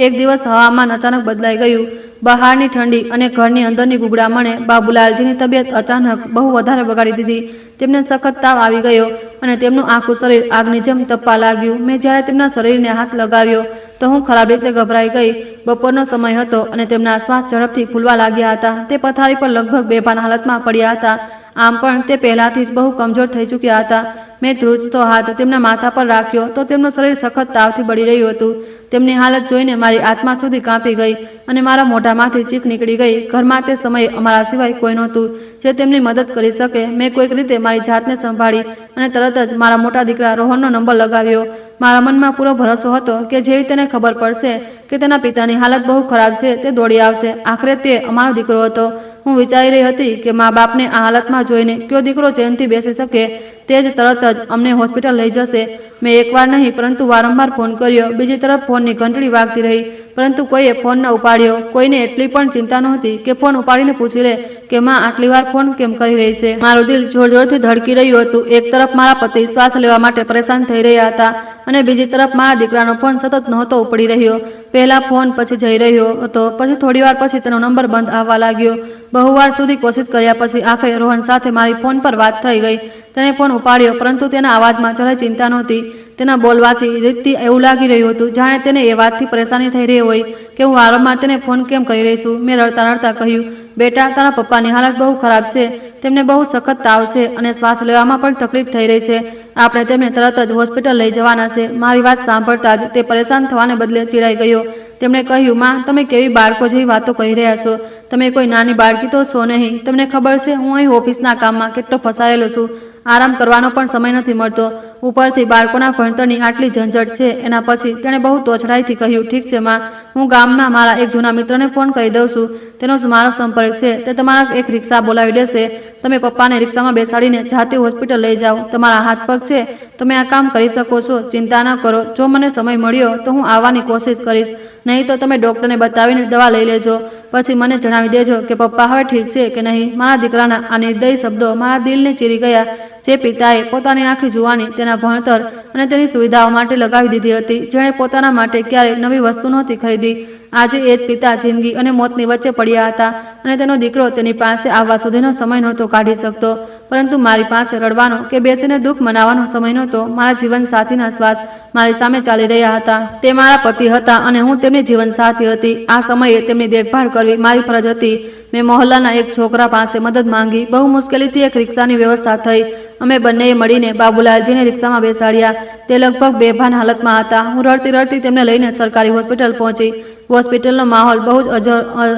એક દિવસ હવામાન અચાનક બદલાઈ ગયું. બહારની ઠંડી અને ઘરની અંદરની ગુગડામણે બાબુલાલજીની તબિયત અચાનક બહુ વધારે બગાડી દીધી. તેમને સખત તાવ આવી ગયો અને તેમનું આખું શરીર આગની જેમ તપવા લાગ્યું. મેં જ્યારે તેમના શરીરને હાથ લગાવ્યો તો હું ખરાબ રીતે ગભરાઈ ગઈ. બપોરનો સમય હતો અને તેમના શ્વાસ ઝડપથી ફૂલવા લાગ્યા હતા. તે પથારી પર લગભગ બેભાન હાલતમાં પડ્યા હતા. આમ પણ તે પહેલાથી જ બહુ કમજોર થઈ ચૂક્યા હતા. મેં ધ્રુજતો હાથ તેમના માથા પર રાખ્યો તો તેમનું શરીર સખત તાવથી બળી રહ્યું હતું. તેમની હાલત જોઈને મારી આત્મા સુધી કાંપી ગઈ અને મારા મોઢામાંથી ચીખ નીકળી ગઈ. ઘરમાં તે સમયે અમારા સિવાય કોઈ નહોતું જે તેમની મદદ કરી શકે. મેં કોઈક રીતે મારી જાતને સંભાળી અને તરત જ મારા મોટા દીકરા રોહનનો નંબર લગાવ્યો. મારા મનમાં પૂરો ભરોસો હતો કે જેવી તેને ખબર પડશે કે તેના પિતાની હાલત બહુ ખરાબ છે તે દોડી આવશે. આખરે તે અમારો દીકરો હતો. હું વિચારી રહી હતી કે મા બાપને આ હાલતમાં જોઈને કયો દીકરો ચેનથી બેસી શકે. તે જ તરત જ અમને હોસ્પિટલ લઈ જશે. મેં એકવાર નહીં પરંતુ વારંવાર ફોન કર્યો. બીજી તરફ ફોનની ઘંટડી વાગતી રહી, પરંતુ કોઈએ ફોન ન ઉપાડ્યો. કોઈને એટલી પણ ચિંતા નહોતી કે ફોન ઉપાડીને પૂછી લે કે માં આટલી વાર ફોન કેમ કરી રહી છે. મારું દિલ જોર જોરથી ધડકી રહ્યું હતું. એક તરફ મારા પતિ શ્વાસ લેવા માટે પરેશાન થઈ રહ્યા હતા અને બીજી તરફ મારા દીકરાનો ફોન સતત નહોતો ઉપડી રહ્યો. પહેલા ફોન પછી જઈ રહ્યો હતો, પછી થોડી વાર પછી તેનો નંબર બંધ આવવા લાગ્યો. બહુ વાર સુધી કોશિશ કર્યા પછી આખરે રોહન સાથે મારી ફોન પર વાત થઈ ગઈ. તેણે ફોન ઉપાડ્યો, પરંતુ તેના અવાજમાં જરાય ચિંતા નહોતી. તેના બોલવાથી રીતથી એવું લાગી રહ્યું હતું જાણે તેને એ વાતથી પરેશાની થઈ રહી હોય કે હું વારંવાર તેને ફોન કેમ કરી રહી છું. મેં રડતા રડતા કહ્યું, બેટા, તારા પપ્પાની હાલત બહુ ખરાબ છે. તેમને બહુ સખત તાવ છે અને શ્વાસ લેવામાં પણ તકલીફ થઈ રહી છે. આપણે તેમને તરત જ હોસ્પિટલ લઈ જવાના છે. મારી વાત સાંભળતા જ તે પરેશાન થવાને બદલે ચીડાઈ ગયો. તેમણે કહ્યું, માં, તમે કેવી બાળકો જેવી વાતો કહી રહ્યા છો? તમે કોઈ નાની બાળકી તો છો નહીં. તમને ખબર છે હું અહીં ઓફિસના કામમાં કેટલો ફસાયેલો છું. આરામ કરવાનો પણ સમય નથી મળતો. ઉપરથી બાળકોના ભણતરની આટલી ઝંઝટ છે. એના પછી તેણે બહુ તોછડાઈથી કહ્યું, ઠીક છે માં, હું ગામના મારા એક જૂના મિત્રને ફોન કરી દઉં છું. તેનો મારો સંપર્ક છે. તે તમારા એક રિક્ષા બોલાવી દેશે. તમે પપ્પાને રિક્ષામાં બેસાડીને જાતે હોસ્પિટલ લઈ જાઓ. તમારા હાથ પગ છે, તમે આ કામ કરી શકો છો. ચિંતા ન કરો. જો મને સમય મળ્યો તો હું આવવાની કોશિશ કરીશ. નહીં તો તમે ડૉક્ટરને બતાવીને દવા લઈ લેજો. પછી મને જણાવી દેજો કે પપ્પા હવે ઠીક છે કે નહીં. મારા દીકરાના આ નિર્દયી શબ્દો મારા દિલને ચીરી ગયા. જે પિતાએ પોતાની આખી જુવાની તેના ભણતર અને તેની સુવિધાઓ માટે લગાવી દીધી હતી, જેણે પોતાના માટે ક્યારેય નવી વસ્તુ નહોતી ખરીદી, આજે એ જ પિતા જિંદગી અને મોતની વચ્ચે પડ્યા હતા અને તેનો દીકરો તેની પાસે આવવા સુધીનો સમય નહોતો કાઢી શકતો. પરંતુ મારી પાસે રડવાનો કે બેસીને દુઃખ મનાવવાનો સમય નહોતો. મારા જીવન સાથીના શ્વાસ મારી સામે ચાલી રહ્યા હતા. તે મારા પતિ હતા અને હું તેમની જીવન સાથી હતી. આ સમયે તેમની દેખભાળ કરવી મારી ફરજ હતી. મેં મોહલ્લાના એક છોકરા પાસે મદદ માંગી. બહુ મુશ્કેલીથી એક રિક્ષાની વ્યવસ્થા થઈ. અમે બંનેએ મળીને બાબુલાલજીને રિક્ષામાં બેસાડ્યા. તે લગભગ બેભાન હાલતમાં હતા. હું રડતી રડતી તેમને લઈને સરકારી હોસ્પિટલ પહોંચી. હોસ્પિટલનો માહોલ બહુ જ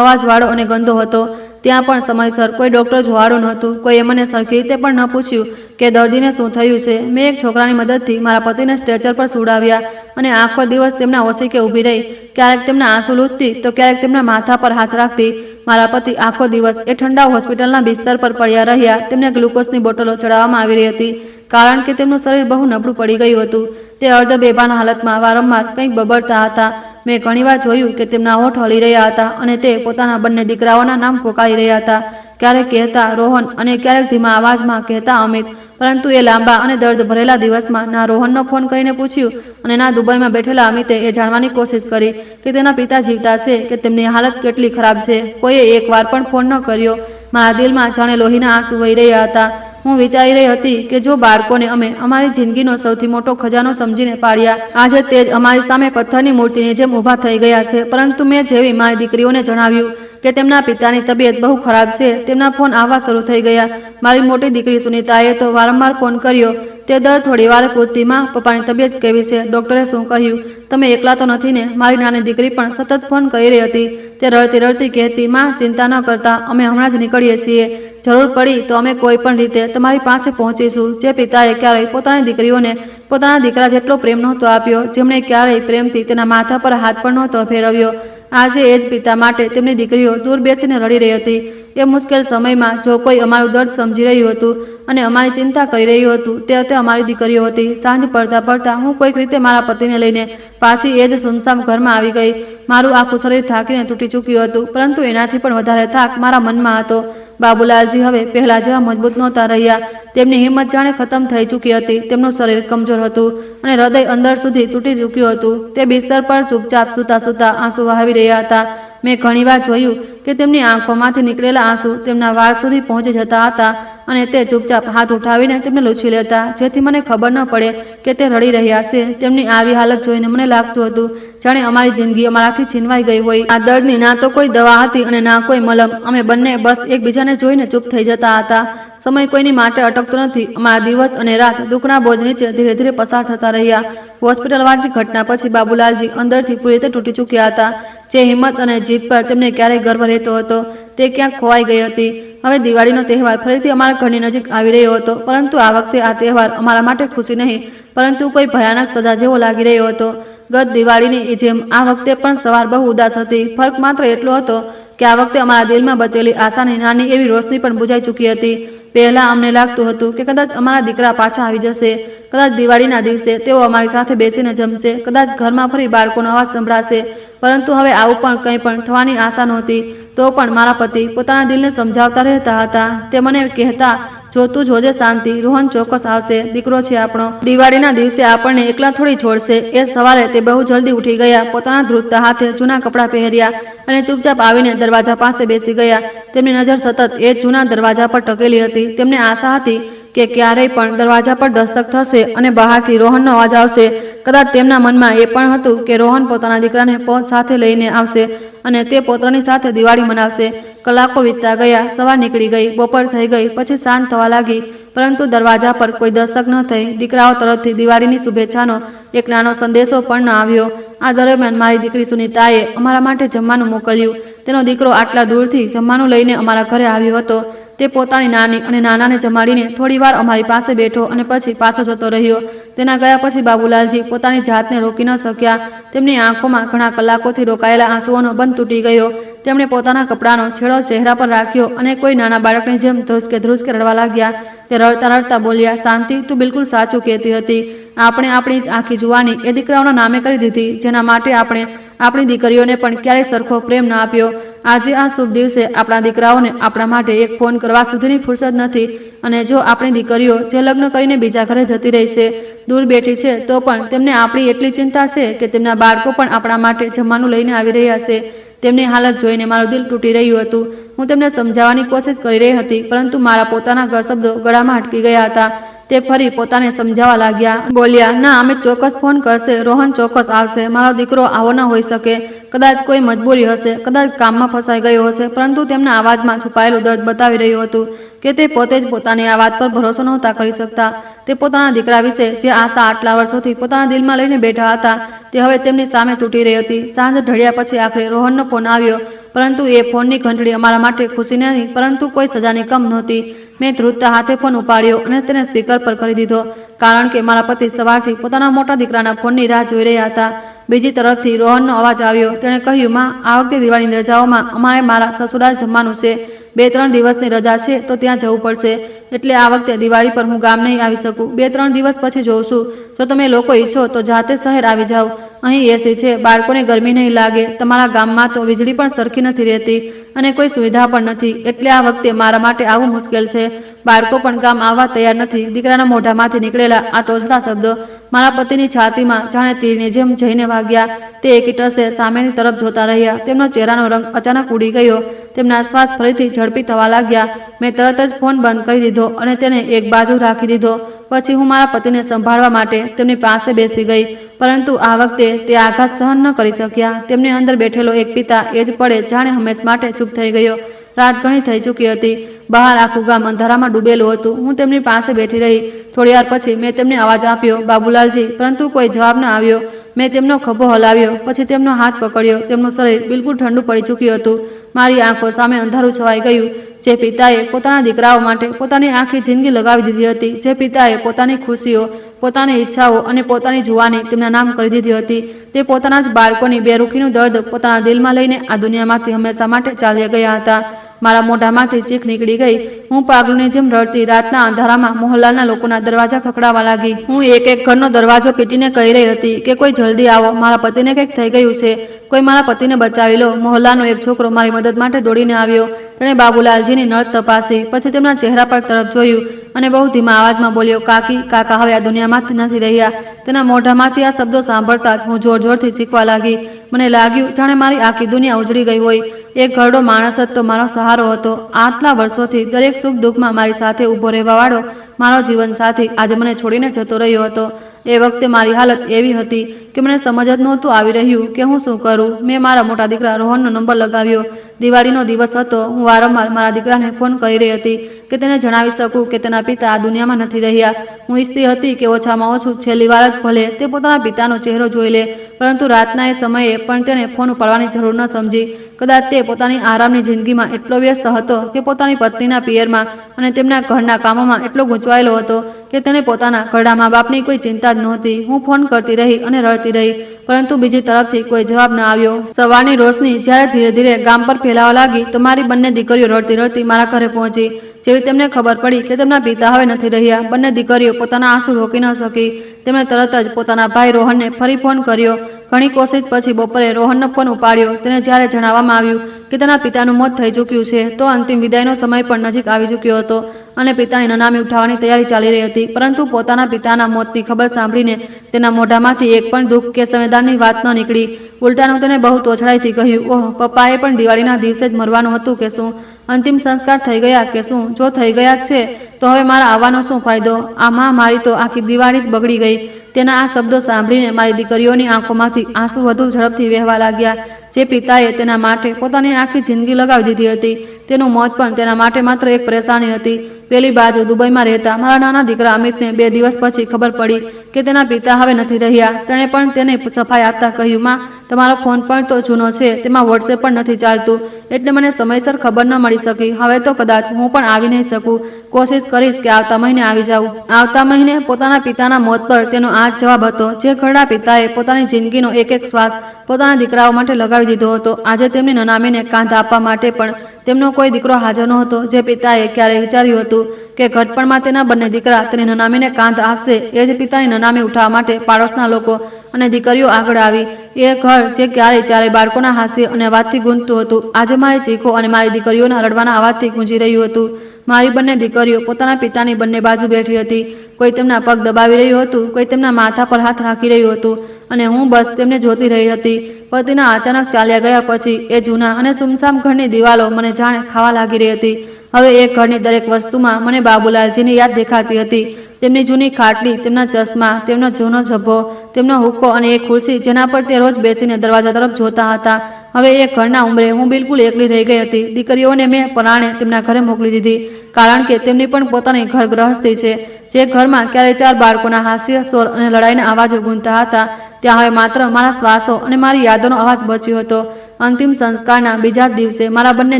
અવાજવાળો અને ગંદો હતો. ત્યાં પણ સમયસર કોઈ ડૉક્ટર જોવાળું નહોતું. કોઈએ મને સરખી રીતે પણ ન પૂછ્યું કે દર્દીને શું થયું છે. મેં એક છોકરાની મદદથી મારા પતિને સ્ટ્રેચર પર સુડાવ્યા અને આખો દિવસ તેમના ઓશિકે ઊભી રહી. ક્યારેક તેમના આંસુ લૂછતી તો ક્યારેક તેમના માથા પર હાથ રાખતી. મારા પતિ આખો દિવસ એ ઠંડા હોસ્પિટલના બિસ્તર પર પડ્યા રહ્યા. તેમને ગ્લુકોઝની બોટલો ચડાવવામાં આવી રહી હતી કારણ કે તેમનું શરીર બહુ નબળું પડી ગયું હતું. તે અર્ધ બેભાન હાલતમાં વારંવાર કંઈક બબડતા હતા. મેં ઘણીવાર જોયું કે તેમના હોઠ હલી રહ્યા હતા અને તે પોતાના બંને દીકરાઓના નામ પોકારી રહ્યા હતા. ક્યારેક કહેતા રોહન અને ક્યારેક ધીમા અવાજમાં કહેતા અમિત. પરંતુ એ લાંબા અને દર્દ ભરેલા દિવસમાં ના રોહનનો ફોન કરીને પૂછ્યું અને ના દુબઈમાં બેઠેલા અમિતે એ જાણવાની કોશિશ કરી કે તેના પિતા જીવતા છે કે તેમની હાલત કેટલી ખરાબ છે. કોઈએ એકવાર પણ ફોન ન કર્યો. મારા દિલમાં જાણે લોહીના આંસુ વહી રહ્યા હતા. હું વિચારી રહી હતી કે જો બાળકોને અમે અમારી જિંદગીનો સૌથી મોટો ખજાનો સમજીને પાળ્યા, આજે તે જ અમારી સામે પથ્થરની મૂર્તિની જેમ ઊભા થઈ ગયા છે. પરંતુ મેં જેવી મારી દીકરીઓને જણાવ્યું કે તેમના પિતાની તબિયત બહુ ખરાબ છે, તેમના ફોન આવવા શરૂ થઈ ગયા. મારી મોટી દીકરી સુનીતાએ તો વારંવાર ફોન કર્યો. તે દર થોડી વાર પૂછતી, માં, પપ્પાની તબિયત કેવી છે? ડૉક્ટરે શું કહ્યું? તમે એકલા તો નથી ને? મારી નાની દીકરી પણ સતત ફોન કરી રહી હતી. તે રડતી રડતી કહેતી, માં, ચિંતા ન કરતા, અમે હમણાં જ નીકળીએ છીએ. જરૂર પડી તો અમે કોઈ પણ રીતે તમારી પાસે પહોંચીશું. જે પિતાએ ક્યારેય પોતાની દીકરીઓને પોતાના દીકરા જેટલો પ્રેમ નહોતો આપ્યો, જેમણે ક્યારેય પ્રેમથી તેના માથા પર હાથ પણ નહોતો ફેરવ્યો, આજે એ જ પિતા માટે તેમની દીકરીઓ દૂર બેસીને રડી રહી હતી. એ મુશ્કેલ સમયમાં જો કોઈ અમારું દર્દ સમજી રહ્યું હતું અને અમારી ચિંતા કરી રહ્યું હતું, તે અમારી દીકરીઓ હતી. સાંજ પડતા પડતા હું કોઈક રીતે મારા પતિને લઈને પાછી એ જ સુનસામ ઘરમાં આવી ગઈ. મારું આખું શરીર થાકીને તૂટી ચૂક્યું હતું, પરંતુ એનાથી પણ વધારે થાક મારા મનમાં હતો. બાબુલાલજી હવે પહેલા જેવા મજબૂત નહોતા રહ્યા. તેમની હિંમત જાણે ખતમ થઈ ચૂકી હતી. તેમનું શરીર કમજોર હતું અને હૃદય અંદર સુધી તૂટી ચૂક્યું હતું. તે બિસ્તર પર ચૂપચાપ સૂતા સૂતા આંસુ વહાવી રહ્યા હતા. મેં ઘણીવાર જોયું કે તેમની આંખોમાંથી નીકળેલા આંસુ તેમના વાળ સુધી પહોંચી જતા હતા અને તે ચૂપચાપ હાથ ઉઠાવીને તેમને લૂછી લેતા, જેથી મને ખબર ન પડે કે તે રડી રહ્યા છે. તેમની આવી હાલત જોઈને મને લાગતું હતું જાણે અમારી જિંદગી અમારાથી છીનવાઈ ગઈ હોય. આ દર્દની ના તો કોઈ દવા હતી અને ના કોઈ મલમ. અમે બંને બસ એકબીજાને જોઈને ચૂપ થઈ જતા હતા. સમય કોઈની માટે અટકતો નથી. અમારા દિવસ અને રાત દુઃખના બોજ નીચે ધીરે ધીરે પસાર થતા રહ્યા. હોસ્પિટલવાળી ઘટના પછી બાબુલાલજી અંદરથી પૂરી રીતે તૂટી ચૂક્યા હતા. જે હિંમત અને જીત પર તેમને ક્યારેય ગર્વ રહેતો હતો, તે ક્યાંક ખોવાઈ ગઈ હતી. હવે દિવાળીનો તહેવાર ફરીથી અમારા ઘરની નજીક આવી રહ્યો હતો, પરંતુ આ વખતે આ તહેવાર અમારા માટે ખુશી નહીં, પરંતુ કોઈ ભયાનક સજા જેવો લાગી રહ્યો હતો. ગત દિવાળીની જેમ આ વખતે પણ સવાર બહુ ઉદાસ હતી. ફરક માત્ર એટલો હતો કે આ વખતે અમારા દિલમાં બચેલી આશાની નાની એવી રોશની પણ બુઝાઈ ચૂકી હતી. પહેલાં અમને લાગતું હતું કે કદાચ અમારા દીકરા પાછા આવી જશે, કદાચ દિવાળીના દિવસે તેઓ અમારી સાથે બેસીને જમશે, કદાચ ઘરમાં ફરી બાળકોનો અવાજ સંભળાશે. પરંતુ હવે આવું પણ કંઈ પણ થવાની આશા નહોતી. તો પણ મારા પતિ પોતાના દિલને સમજાવતા રહેતા હતા. તે મને કહેતા, જો તું જોજે શાંતિ, રોહન ચોક્કસ આવશે, દીકરો છે આપણો. દિવાળીના દિવસે આપણને એકલા થોડી છોડશે. એ સવારે તે બહુ જલ્દી ઉઠી ગયા, પોતાના ધ્રુજતા હાથે જૂના કપડાં પહેર્યા અને ચૂપચાપ આવીને દરવાજા પાસે બેસી ગયા. તેમની નજર સતત એ જૂના દરવાજા પર ટકેલી હતી. તેમને આશા હતી કે ક્યારેય પણ દરવાજા પર દસ્તક થશે અને બહારથી રોહનનો અવાજ આવશે. કદાચ તેમના મનમાં એ પણ હતું કે રોહન પોતાના દીકરાને સાથે લઈને આવશે અને તે પુત્રની સાથે દિવાળી મનાવશે. કલાકો વીતતા ગયા, સવાર નીકળી ગઈ, બપોર થઈ ગઈ, પછી સાંજ થવા લાગી, પરંતુ દરવાજા પર કોઈ દસ્તક ન થઈ. દીકરાઓ તરફથી દિવાળીની શુભેચ્છાનો એક નાનો સંદેશો પણ ન આવ્યો. આ દરમિયાન મારી દીકરી સુનીતાએ અમારા માટે જમવાનું મોકલ્યું. તેનો દીકરો આટલા દૂરથી જમવાનું લઈને અમારા ઘરે આવ્યો હતો. તે પોતાની નાની અને નાનાને જમાડીને થોડીવાર અમારી પાસે બેઠો અને પછી પાછો જતો રહ્યો. તેના ગયા પછી બાબુલાલજી પોતાની જાતને રોકી ન શક્યા. તેમની આંખોમાં ઘણા કલાકોથી રોકાયેલા આંસુઓનો બંધ તૂટી ગયો. તેમણે પોતાના કપડાનો છેડો ચહેરા પર રાખ્યો અને કોઈ નાના બાળકની જેમ ધ્રુસકે રડવા લાગ્યા. તે રડતા રડતા બોલ્યા, શાંતિ, તું બિલકુલ સાચું કહેતી હતી. આપણે આપણી આખી જુવાની એ દીકરાઓના નામે કરી દીધી, જેના માટે આપણે આપણી દીકરીઓને પણ ક્યારેય સરખો પ્રેમ ન આપ્યો. આજે આ શુભ દિવસે આપણા દીકરાઓને આપણા માટે એક ફોન કરવા સુધીની ફુરસદ નથી. અને જો આપણી દીકરીઓ જે લગ્ન કરીને બીજા ઘરે જતી રહી છે, દૂર બેઠી છે, તો પણ તેમને આપણી એટલી ચિંતા છે કે તેમના બાળકો પણ આપણા માટે જમવાનું લઈને આવી રહ્યા છે. તેમની હાલત જોઈને મારું દિલ તૂટી રહ્યું હતું. હું તેમને સમજાવવાની કોશિશ કરી રહી હતી, પરંતુ મારા પોતાના શબ્દો ગળામાં અટકી ગયા હતા. તે ફરી પોતાને સમજાવવા લાગ્યા. બોલ્યા, ના, અમે ચોક્કસ ફોન કરશે, રોહન ચોક્કસ આવશે. મારો દીકરો આવો ન હોઈ શકે. કદાચ કોઈ મજબૂરી હશે, કદાચ કામમાં ફસાઈ ગયો હશે, પરંતુ તેમના અવાજમાં છુપાયેલું દર્દ બતાવી રહ્યું હતું કે તે પોતે જ પોતાની આ વાત પર ભરોસો નહોતા કરી શકતા. તે પોતાના દીકરા વિશે જે આશા આટલા વર્ષોથી પોતાના દિલમાં લઈને બેઠા હતા, તે હવે તેમની સામે તૂટી રહી હતી. સાંજ ઢળ્યા પછી આખરે રોહનનો ફોન આવ્યો પરંતુ એ ફોનની ઘંટડી અમારા માટે ખુશી નહીં પરંતુ કોઈ સજાની કમ નહોતી. મેં ધ્રુજતા હાથે ફોન ઉપાડ્યો અને તેને સ્પીકર પર કરી દીધો, કારણ કે મારા પતિ સવારથી પોતાના મોટા દીકરાના ફોનની રાહ જોઈ રહ્યા હતા. બીજી તરફથી રોહનનો અવાજ આવ્યો. તેણે કહ્યું, માં, આ વખતે દિવાળીની રજાઓમાં અમારે મારા સસુરાલ જમવાનું છે. 2-3 દિવસની રજા છે તો ત્યાં જવું પડશે. એટલે આ વખતે દિવાળી પર હું ગામ નહીં આવી શકું. 2-3 દિવસ પછી જોઉં છું. જો તમે લોકો ઈચ્છો તો જાતે શહેર આવી જાઓ. અહીં એસી છે, બાળકોને ગરમી નહીં લાગે. તમારા ગામમાં તો વીજળી પણ સરખી નથી રહેતી અને કોઈ સુવિધા પણ નથી. એટલે આ વખતે મારા માટે આવવું મુશ્કેલ છે. બાળકો પણ ગામ આવવા તૈયાર નથી. દીકરાના મોઢામાંથી નીકળેલા આ તોછડા શબ્દો મારા પતિની છાતીમાં જાણે તીરની જેમ જઈને વાગ્યા. તે એકટસે સામેની તરફ જોતા રહ્યા. તેમનો ચહેરાનો રંગ અચાનક ઉડી ગયો. તેમના શ્વાસ ફરીથી ઝડપી થવા લાગ્યા. મેં તરત જ ફોન બંધ કરી દીધો અને તેને એક બાજુ રાખી દીધો. પછી હું મારા પતિને સંભાળવા માટે તેમની પાસે બેસી ગઈ. પરંતુ આ વખતે તે આઘાત સહન ન કરી શક્યા. તેમની અંદર બેઠેલો એક પિતા એ જ પડે જાણે હંમેશ માટે ચૂપ થઈ ગયો. રાત ઘણી થઈ ચૂકી હતી. બહાર આખું ગામ અંધારામાં ડૂબેલું હતું. હું તેમની પાસે બેઠી રહી. થોડી વાર પછી મેં તેમને અવાજ આપ્યો, બાબુલાલજી, પરંતુ કોઈ જવાબ ન આવ્યો. મેં તેમનો ખભો હલાવ્યો, પછી તેમનો હાથ પકડ્યો. તેમનું શરીર બિલકુલ ઠંડુ પડી ચૂક્યું હતું. મારી આંખો સામે અંધારું છવાઈ ગયું. જે પિતાએ પોતાના દીકરાઓ માટે પોતાની આખી જિંદગી લગાવી દીધી હતી, જે પિતાએ પોતાની ખુશીઓ, પોતાની ઈચ્છાઓ અને પોતાની જુવાની તેમના નામ કરી દીધી હતી, તે પોતાના જ બાળકોની બેરુખીનું દર્દ પોતાના દિલમાં લઈને આ દુનિયામાંથી હંમેશા માટે ચાલ્યા ગયા હતા. મારા મોઢામાંથી ચીખ નીકળી ગઈ. હું પાગલની જેમ રડતી રાતના અંધારામાં મોહલ્લાના લોકોના દરવાજા ખખડાવા લાગી. હું એક એક ઘરનો દરવાજો પીટીને કહી રહી હતી કે કોઈ જલ્દી આવો, મારા પતિને કંઈક થઈ ગયું છે, કોઈ મારા પતિને બચાવી લો. મોહલ્લાનો એક છોકરો મારી મદદ માટે દોડીને આવ્યો. તેણે બાબુલાલજીની નળ તપાસી, પછી તેમના ચહેરા પર તરફ જોયું અને બહુ ધીમા અવાજમાં બોલ્યો, કાકી, કાકા હવે આ દુનિયામાંથી નથી રહ્યા. તેના મોઢામાંથી આ શબ્દો સાંભળતા જ હું જોર જોરથી ચીખવા લાગી. મને લાગ્યું જાણે મારી આખી દુનિયા ઉજળી ગઈ હોય. એક ઘરડો માણસ જ તો મારો સહારો હતો. આટલા વર્ષોથી દરેક સુખ દુઃખમાં મારી સાથે ઊભો રહેવાવાળો મારો જીવન સાથી આજે મને છોડીને જતો રહ્યો હતો. એ વખતે મારી હાલત એવી હતી કે મને સમજ જ નહોતું આવી રહ્યું કે હું શું કરું. મેં મારા મોટા દીકરા રોહનનો નંબર લગાવ્યો. દિવાળીનો દિવસ હતો. હું વારંવાર મારા દીકરાને ફોન કરી રહી હતી કે તેને જણાવી શકું કે તેના પિતા આ દુનિયામાં નથી રહ્યા. હું ઈચ્છતી હતી કે ઓછામાં ઓછું છેલ્લી વાર જ ભલે તે પોતાના પિતાનો ચહેરો જોઈ લે. પરંતુ રાતના એ સમયે પણ તેને ફોન ઉપાડવાની જરૂર ન સમજી. કદાચ તે પોતાની આરામની જિંદગીમાં એટલો વ્યસ્ત હતો કે પોતાની પત્નીના પિયરમાં અને તેમના ઘરના કામોમાં એટલો ગૂંચવાયેલો હતો કે તેને પોતાના ઘરડા મા બાપની કોઈ ચિંતા જ નહોતી. હું ફોન કરતી રહી અને રડતી રહી, પરંતુ બીજી તરફથી કોઈ જવાબ ન આવ્યો. સવારની રોશની જ્યારે ધીરે ધીરે ગામ પર ફેલાવા લાગી તો મારી બંને દીકરીઓ રડતી રડતી મારા ઘરે પહોંચી. જેવી તેમને ખબર પડી કે તેમના પિતા હવે નથી રહ્યા, બંને દીકરીઓ પોતાના આંસુ રોકી ન શકી. તેમણે તરત જ પોતાના ભાઈ રોહનને ફરી ફોન કર્યો. ઘણી કોશિશ પછી બપોરે રોહનનો ફોન ઉપાડ્યો. તેને જ્યારે જણાવવામાં આવ્યું કે તેના પિતાનું મોત થઈ ચૂક્યું છે તો અંતિમ વિદાયનો સમય પણ નજીક આવી ચૂક્યો હતો અને પિતાની નનામી ઉઠાવવાની તૈયારી ચાલી રહી હતી. પરંતુ પોતાના પિતાના મોતની ખબર સાંભળીને તેના મોઢામાંથી એક પણ દુઃખ કે સંવેદનાની વાત ન નીકળી. ઉલટાનું તેને બહુ તોછડાઈથી કહ્યું, ઓહ, પપ્પાએ પણ દિવાળીના દિવસે જ મરવાનું હતું કે શું? અંતિમ સંસ્કાર થઈ ગયા કે શું? જો થઈ ગયા જ છે તો હવે મારા આવવાનો શું ફાયદો? આમાં મારી તો આખી દિવાળી જ બગડી ગઈ. તેના આ શબ્દો સાંભળીને મારી દીકરીઓની આંખોમાંથી આંસુ વધુ ઝડપથી વહેવા લાગ્યા. જે પિતાએ તેના માટે પોતાની આખી જિંદગી લગાવી દીધી હતી, તેનું મોત પણ તેના માટે માત્ર એક પરેશાની હતી. પેલી બાજુ દુબઈમાં રહેતા મારા નાના દીકરા અમિતને 2 દિવસ પછી ખબર પડી કે તેના પિતા હવે નથી રહ્યા. તેણે પણ તેને સફાઈ આપતા કહ્યું, માં, તમારો ફોન પણ તો જૂનો છે, તેમાં વોટ્સએપ પણ નથી ચાલતું, એટલે મને સમયસર ખબર ન મળી શકી. હવે તો કદાચ હું પણ આવી નહીં શકું. કોશિશ કરીશ કે આવતા મહિને આવી જાઉં. આવતા મહિને પોતાના પિતાના મોત પર તેનો આ જ જવાબ હતો. જે ઘરડા પિતાએ પોતાની જિંદગીનો એક એક શ્વાસ પોતાના દીકરાઓ માટે લગાવી દીધો હતો, આજે તેમની નનામીને કાંધ આપવા માટે પણ તેમનો કોઈ દીકરો હાજર નહોતો. જે પિતાએ ક્યારેય વિચાર્યું હતું કે ઘટપણમાં તેના બંને દીકરા તેની નનામીને કાંધ આપશે, એ જ પિતાની નનામી ઉઠાવવા માટે પાડોશના લોકો અને દીકરીઓ આગળ આવી. એ ઘર જે ક્યારેય ચારે બાળકોના હાસ્ય અને અવાજથી ગૂંજતું હતું, આજે મારી ચીખો અને મારી દીકરીઓના રડવાના અવાજથી ગૂંજી રહ્યું હતું. મારી બંને દીકરીઓ પોતાના પિતાની બંને બાજુ બેઠી હતી. કોઈ તેમના પગ દબાવી રહ્યું હતું, કોઈ તેમના માથા પર હાથ રાખી રહ્યું હતું અને હું બસ તેમને જોતી રહી હતી. પતિના અચાનક ચાલ્યા ગયા પછી એ જૂના અને સુમસામ ઘરની દિવાલો મને જાણે ખાવા લાગી રહી હતી. હવે એ ઘરની દરેક વસ્તુમાં મને બાબુલાલજીની યાદ દેખાતી હતી. તેમની જૂની ખાટલી, તેમના ચશ્મા, તેમનો જૂનો ઝભ્ભો, તેમનો હુક્કો અને એક ખુરશી જેના પર તે રોજ બેસીને દરવાજા તરફ જોતા હતા. હવે એ ઘરના ઉંબરે હું બિલકુલ એકલી રહી ગઈ હતી. દીકરીઓને મેં પરાણે તેમના ઘરે મોકલી દીધી, કારણ કે તેમની પણ પોતાની ઘર ગૃહસ્થી છે. જે ઘરમાં ક્યારેય 4 બાળકોના હાસ્ય, શોર અને લડાઈના અવાજો ગૂંજતા હતા, ત્યાં હવે માત્ર મારા શ્વાસો અને મારી યાદોનો અવાજ બચ્યો હતો. અંતિમ સંસ્કારના બીજા જ દિવસે મારા બંને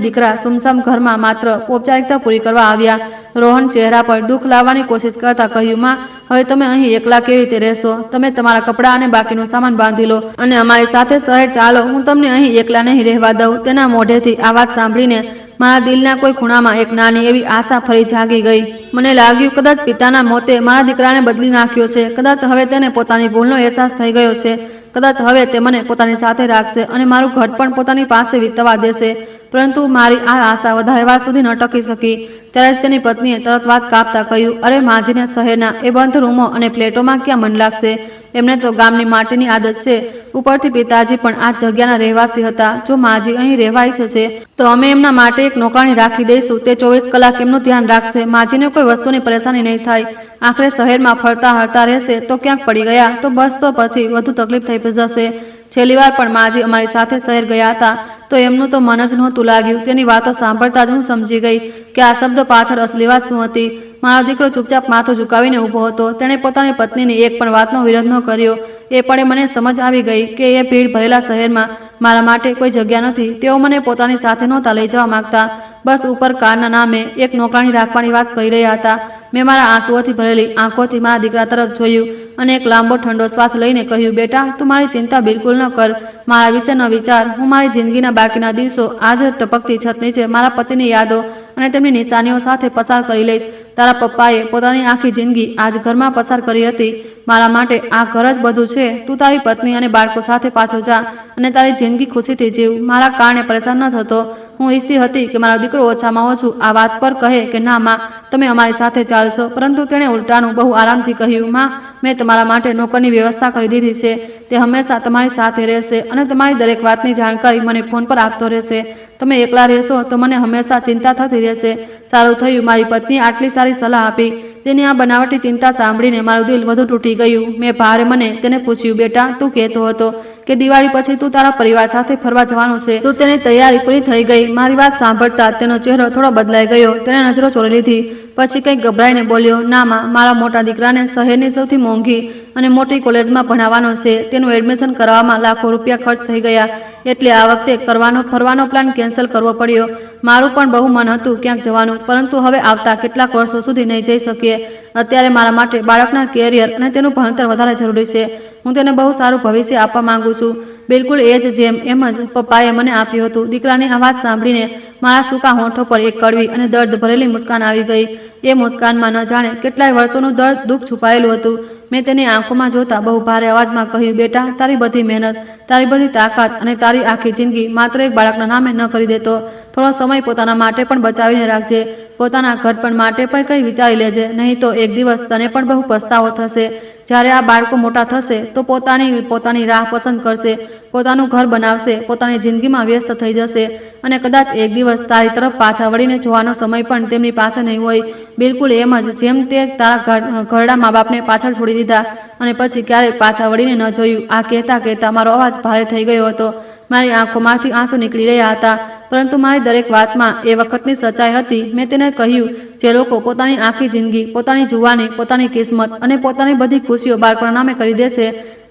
દીકરા સુમસામ ઘરમાં માત્ર ઔપચારિકતા પૂરી કરવા આવ્યા. રોહન ચહેરા પર દુઃખ લાવવાની કોશિશ કરતા કહ્યું, માં, હવે તમે અહીં એકલા કેવી રીતે રહેશો? તમે તમારા કપડાં અને બાકીનો સામાન બાંધી લો અને અમારી સાથે શહેર ચાલો. હું તમને અહીં એકલા નહીં રહેવા દઉં. તેના મોઢેથી આ વાત સાંભળીને મારા દિલના કોઈ ખૂણામાં એક નાની એવી આશા ફરી જાગી ગઈ. મને લાગ્યું કદાચ પિતાના મોતે મારા દીકરાને બદલી નાખ્યો છે. કદાચ હવે તેને પોતાની ભૂલનો અહેસાસ થઈ ગયો છે. કદાચ હવે તે મને પોતાની સાથે રાખશે અને મારું ઘર પણ પોતાની પાસે વીતવા દેશે. પરંતુ મારી આ આશા વધારે વાર સુધી ન ટકી શકી. ત્યારે જ તેની પત્નીએ તરત વાત કાપતા કહ્યું, અરે માજીને શહેરના એ બંધ રૂમો અને ફ્લેટોમાં ક્યાં મન લાગશે? એમને તો ગામની માટીની આદત છે. ઉપરથી પિતાજી પણ આ જગ્યાના રહેવાસી હતા. જો માજી અહીં રહેવા ઈચ્છે છે તો અમે એમના માટે એક નોકરાણી રાખી દઈશું. તે 24 કલાક એમનું ધ્યાન રાખશે. માજીને કોઈ વસ્તુની પરેશાની નહીં થાય. આખરે શહેરમાં ફરતા હરતા રહેશે તો ક્યાંક પડી ગયા તો બસ, તો પછી વધુ તકલીફ થઈ જશે. છેલ્લી વાર પણ માજી અમારી સાથે શહેર ગયા હતા તો એમનું તો મન જ નહોતું લાગ્યું. તેની વાતો સાંભળતા જ હું સમજી ગઈ કે આ શબ્દો પાછળ અસલી વાત શું હતી. મારો દીકરો ચૂપચાપ માથું ઝુકાવીને ઊભો હતો. તેણે પોતાની પત્નીની એક પણ વાતનો વિરોધ ન કર્યો. એ પળે મને સમજ આવી ગઈ કે એ ભીડ ભરેલા શહેરમાં મારા માટે કોઈ જગ્યા નથી. તેઓ મને પોતાની સાથે નહોતા લઈ જવા માંગતા. બસ ઉપર કારના નામે એક નોકરાણી રાખવાની વાત કહી રહ્યા હતા. મેં મારા આંસુઓથી ભરેલી આંખોથી મારા દીકરા તરફ જોયું અને એક લાંબો ઠંડો શ્વાસ લઈને કહ્યું, બેટા, તું મારી ચિંતા બિલકુલ ન કર. મારા વિશે ન વિચાર. હું મારી જિંદગીના બાકીના દિવસો આજ ટપકતી છત નીચે મારા પતિની યાદો અને તેમની નિશાનીઓ સાથે પસાર કરી લઈશ. તારા પપ્પાએ પોતાની આખી જિંદગી આજ ઘરમાં પસાર કરી હતી. મારા માટે આ ઘર જ બધું છે. તું તારી પત્ની અને બાળકો સાથે પાછો જા અને તારી જિંદગી ખુશીથી જીવ. મારા કારણે પરેશાન ન થતો. હું ઈચ્છતી હતી કે મારો દીકરો ઓછામાં ઓછું આ વાત પર કહે કે ના માં, તમે અમારી સાથે ચાલશો. પરંતુ તેણે ઉલટાનું બહુ આરામથી કહ્યું, માં, મેં તમારા માટે નોકરની વ્યવસ્થા કરી દીધી છે. તે હંમેશા તમારી સાથે રહેશે અને તમારી દરેક વાતની જાણકારી મને ફોન પર આપતો રહેશે. તમે એકલા રહેશો તો મને હંમેશા ચિંતા થતી રહેશે. સારું થયું મારી પત્નીએ આટલી સારી સલાહ આપી. તેની આ બનાવટી ચિંતા સાંભળીને મારું દિલ વધુ તૂટી ગયું. મેં ભારે મને તેને પૂછ્યું, બેટા, તું કહેતો હતો કે દિવાળી પછી તું તારા પરિવાર સાથે ફરવા જવાનું છે. તું તેની તૈયારી પૂરી થઈ ગઈ? મારી વાત સાંભળતા તેનો ચહેરો થોડો બદલાઈ ગયો. તેણે નજરો ચોરી લીધી. પછી કંઈક ગભરાઈને બોલ્યો, ના માં, મારા મોટા દીકરાને શહેરની સૌથી મોંઘી અને મોટી કોલેજમાં ભણાવવાનો છે. તેનું એડમિશન કરવામાં લાખો રૂપિયા ખર્ચ થઈ ગયા. એટલે આ વખતે ફરવાનો પ્લાન કેન્સલ કરવો પડ્યો. મારું પણ બહુ મન હતું ક્યાંક જવાનું, પરંતુ હવે આવતા કેટલાક વર્ષો સુધી નહીં જઈ શકીએ. અત્યારે મારા માટે બાળકના કેરિયર અને તેનું ભણતર વધારે જરૂરી છે. હું તેને બહુ સારું ભવિષ્ય આપવા માંગુ છું. બિલકુલ એમ જ પપ્પાએ મને આપ્યું હતું. દીકરાની આ વાત સાંભળીને મારા સૂકા હોઠો પર એક કડવી અને દર્દ ભરેલી મુસ્કાન આવી ગઈ. એ મુસ્કાનમાં ન જાણે કેટલાય વર્ષોનું દુઃખ છુપાયેલું હતું. મેં તેની આંખોમાં જોતા બહુ ભારે અવાજમાં કહ્યું, બેટા, તારી બધી મહેનત, તારી બધી તાકાત અને તારી આખી જિંદગી માત્ર એક બાળકના નામે ન કરી દેતો. થોડો સમય પોતાના માટે પણ બચાવીને રાખજે. પોતાના ઘડપણ માટે પણ કંઈ વિચારી લેજે. નહીં તો એક દિવસ તને પણ બહુ પસ્તાવો થશે. જ્યારે આ બાળકો મોટા થશે તો પોતાની રાહ પસંદ કરશે, પોતાનું ઘર બનાવશે, પોતાની જિંદગીમાં વ્યસ્ત થઈ જશે અને કદાચ એક દિવસ તારી તરફ પાછા વળીને જોવાનો સમય પણ તેમની પાસે નહીં હોય. બિલકુલ એમ જ જેમ તે તારા ઘરડા મા બાપને પાછળ છોડી દીધા અને પછી ક્યારેય પાછા વળીને ન જોયું. આ કહેતા મારો અવાજ ભારે થઈ ગયો હતો. મારી આંખોમાંથી આંસુ નીકળી રહ્યા હતા. પરંતુ મારી દરેક વાતમાં એ વખતની સચ્ચાઈ હતી. મેં તેને કહ્યું, જે લોકો પોતાની આખી જિંદગી, પોતાની જુવાની, પોતાની કિસ્મત અને પોતાની બધી ખુશીઓ બાળકોના નામે કરી દેશે,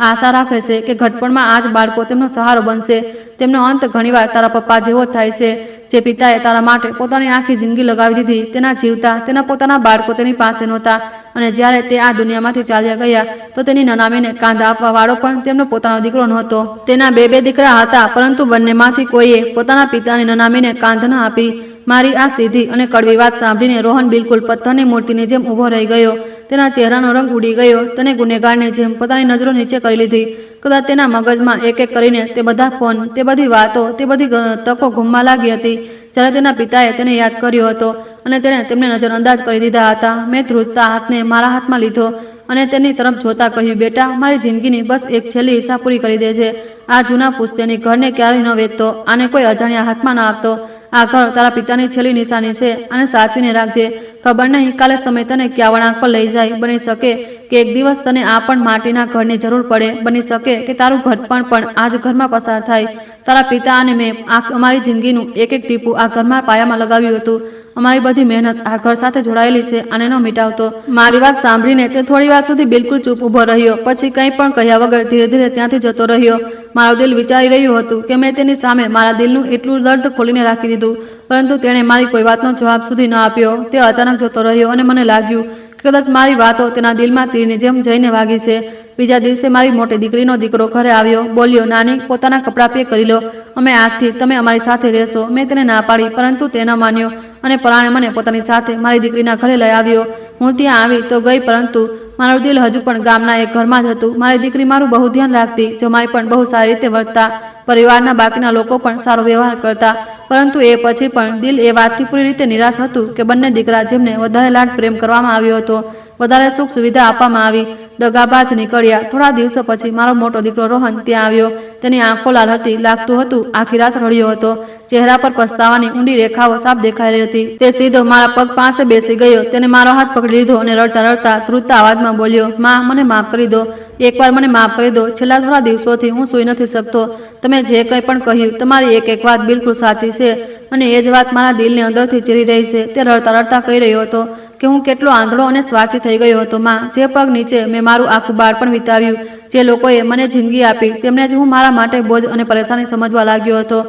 આશા રાખે છે કે ઘડપણમાં આ જ બાળકો તેમનો સહારો બનશે. તેમનો અંત ઘણીવાર તારા પપ્પા જેવો થાય છે. જે પિતાએ તારા માટે પોતાની આખી જિંદગી લગાવી દીધી, તેના જીવતા તેના પોતાના બાળકો તેની પાસે નહોતા અને જ્યારે તે આ દુનિયામાંથી ચાલ્યા ગયા તો તેની નનામીને કાંધ આપવા વાળો પણ તેમનો પોતાનો દીકરો નહોતો. તેના બે દીકરા હતા, પરંતુ બંનેમાંથી કોઈએ પોતાના પિતાની નનામીને કાંધ ન આપી. મારી આ સીધી અને કડવી વાત સાંભળીને રોહન બિલકુલ પથ્થરની મૂર્તિની જેમ ઊભો રહી ગયો. તેના ચહેરાનો રંગ ઉડી ગયો. તેને ગુનેગારની જેમ પોતાની નજરો નીચે કરી લીધી. કદાચ તેના મગજમાં એક એક કરીને તે બધા ફોન, તે બધી વાતો, તે બધી તકો ઘૂમવા લાગી હતી. જ્યારે તેના પિતાએ તેને યાદ કર્યો હતો અને તેણે તેમને નજરઅંદાજ કરી દીધા હતા. મેં ધ્રુજતા હાથને મારા હાથમાં લીધો અને તેની તરફ જોતા કહ્યું, બેટા, મારી જિંદગીની બસ એક છેલ્લી ઈચ્છા પૂરી કરી દેજે. આ જૂના પુસ્તેની ઘરને ક્યારેય ન વેચતો, આને કોઈ અજાણ્યા હાથમાં ન આપતો. આ ઘર તારા પિતાની છેલ્લી નિશાની છે. આને સાચવીને રાખજે. ખબર નહીં કાલે સમય તને ક્યાં વળાંક પર લઈ જાય. બની શકે કે એક દિવસ તને આ પણ માટીના ઘરની જરૂર પડે. બની શકે કે તારું ઘડપણ પણ આ જ ઘરમાં પસાર થાય. તારા પિતા અને મેં અમારી જિંદગીનું એક એક ટીપું આ ઘરમાં પાયામાં લગાવ્યું હતું. અમારી બધી મહેનત આ ઘર સાથે જોડાયેલી છે, આને ન મિટાવતો. મારી વાત સાંભળીને તે થોડી વાર સુધી બિલકુલ ચૂપ ઊભો રહ્યો. પછી કંઈ પણ કહ્યા વગર ધીરે ધીરે ત્યાંથી જતો રહ્યો. મારું દિલ વિચારી રહ્યું હતું કે મેં તેની સામે મારા દિલનું એટલું દર્દ ખોલીને રાખી દીધું, પરંતુ તેણે મારી કોઈ વાતનો જવાબ સુધી ન આપ્યો. તે અચાનક જતો રહ્યો અને મને લાગ્યું કે કદાચ મારી વાતો તેના દિલમાં તીરની જેમ જઈને વાગી છે. બીજા દિવસે મારી મોટી દીકરીનો દીકરો ઘરે આવ્યો. બોલ્યો, નાની, પોતાના કપડાં પેક કરી લો, અમે આજથી તમે અમારી સાથે રહેશો. મેં તેને ના પાડી, પરંતુ તે ન માન્યો અને પરાણે મને પોતાની સાથે મારી દીકરીના ઘરે લઈ આવ્યો. હું ત્યાં આવી તો ગઈ, પરંતુ મારું દિલ હજુ પણ ગામના એક ઘરમાં જ હતું. મારી દીકરી મારું બહુ ધ્યાન રાખતી, જમાઈ પણ બહુ સારી રીતે વર્તતા, પરિવારના બાકીના લોકો પણ સારો વ્યવહાર કરતા. પરંતુ એ પછી પણ દિલ એ વાતથી પૂરી રીતે નિરાશ હતું કે બંને દીકરા જેમને વધારે લાડ પ્રેમ કરવામાં આવ્યો હતો, વધારે સુખ સુવિધા આપવામાં આવી, દગાબાજ નીકળ્યા. થોડા દિવસો પછી મારો મોટો દીકરો રોહન ત્યાં આવ્યો. તેની આંખો લાલ હતી, લાગતું હતું આખી રાત રડ્યો હતો. ચહેરા પર પસ્તાવાની ઊંડી રેખાઓ સાફ દેખાઈ રહી હતી. તે સીધો મારા પગ પાસે બેસી ગયો. તેને મારો હાથ પકડી લીધો અને રડતા રડતા ધ્રુજતા અવાજમાં બોલ્યો, માં, મને માફ કરી દો, એકવાર મને માફ કરી દો. છેલ્લા થોડા દિવસોથી હું સૂઈ નથી શકતો. તમે જે કંઈ પણ કહ્યું, તમારી એક એક વાત બિલકુલ સાચી છે અને એ જ વાત મારા દિલને અંદરથી ચીરી રહી છે. તે રડતા રડતા કહી રહ્યો હતો કે હું કેટલો આંધળો અને સ્વાર્થી થઈ ગયો હતો માં. જે પગ નીચે મેં મારું આખું બાળપણ વિતાવ્યું, જે લોકોએ મને જિંદગી આપી, તેમને જ હું મારા માટે બોજ અને પરેશાની સમજવા લાગ્યો હતો.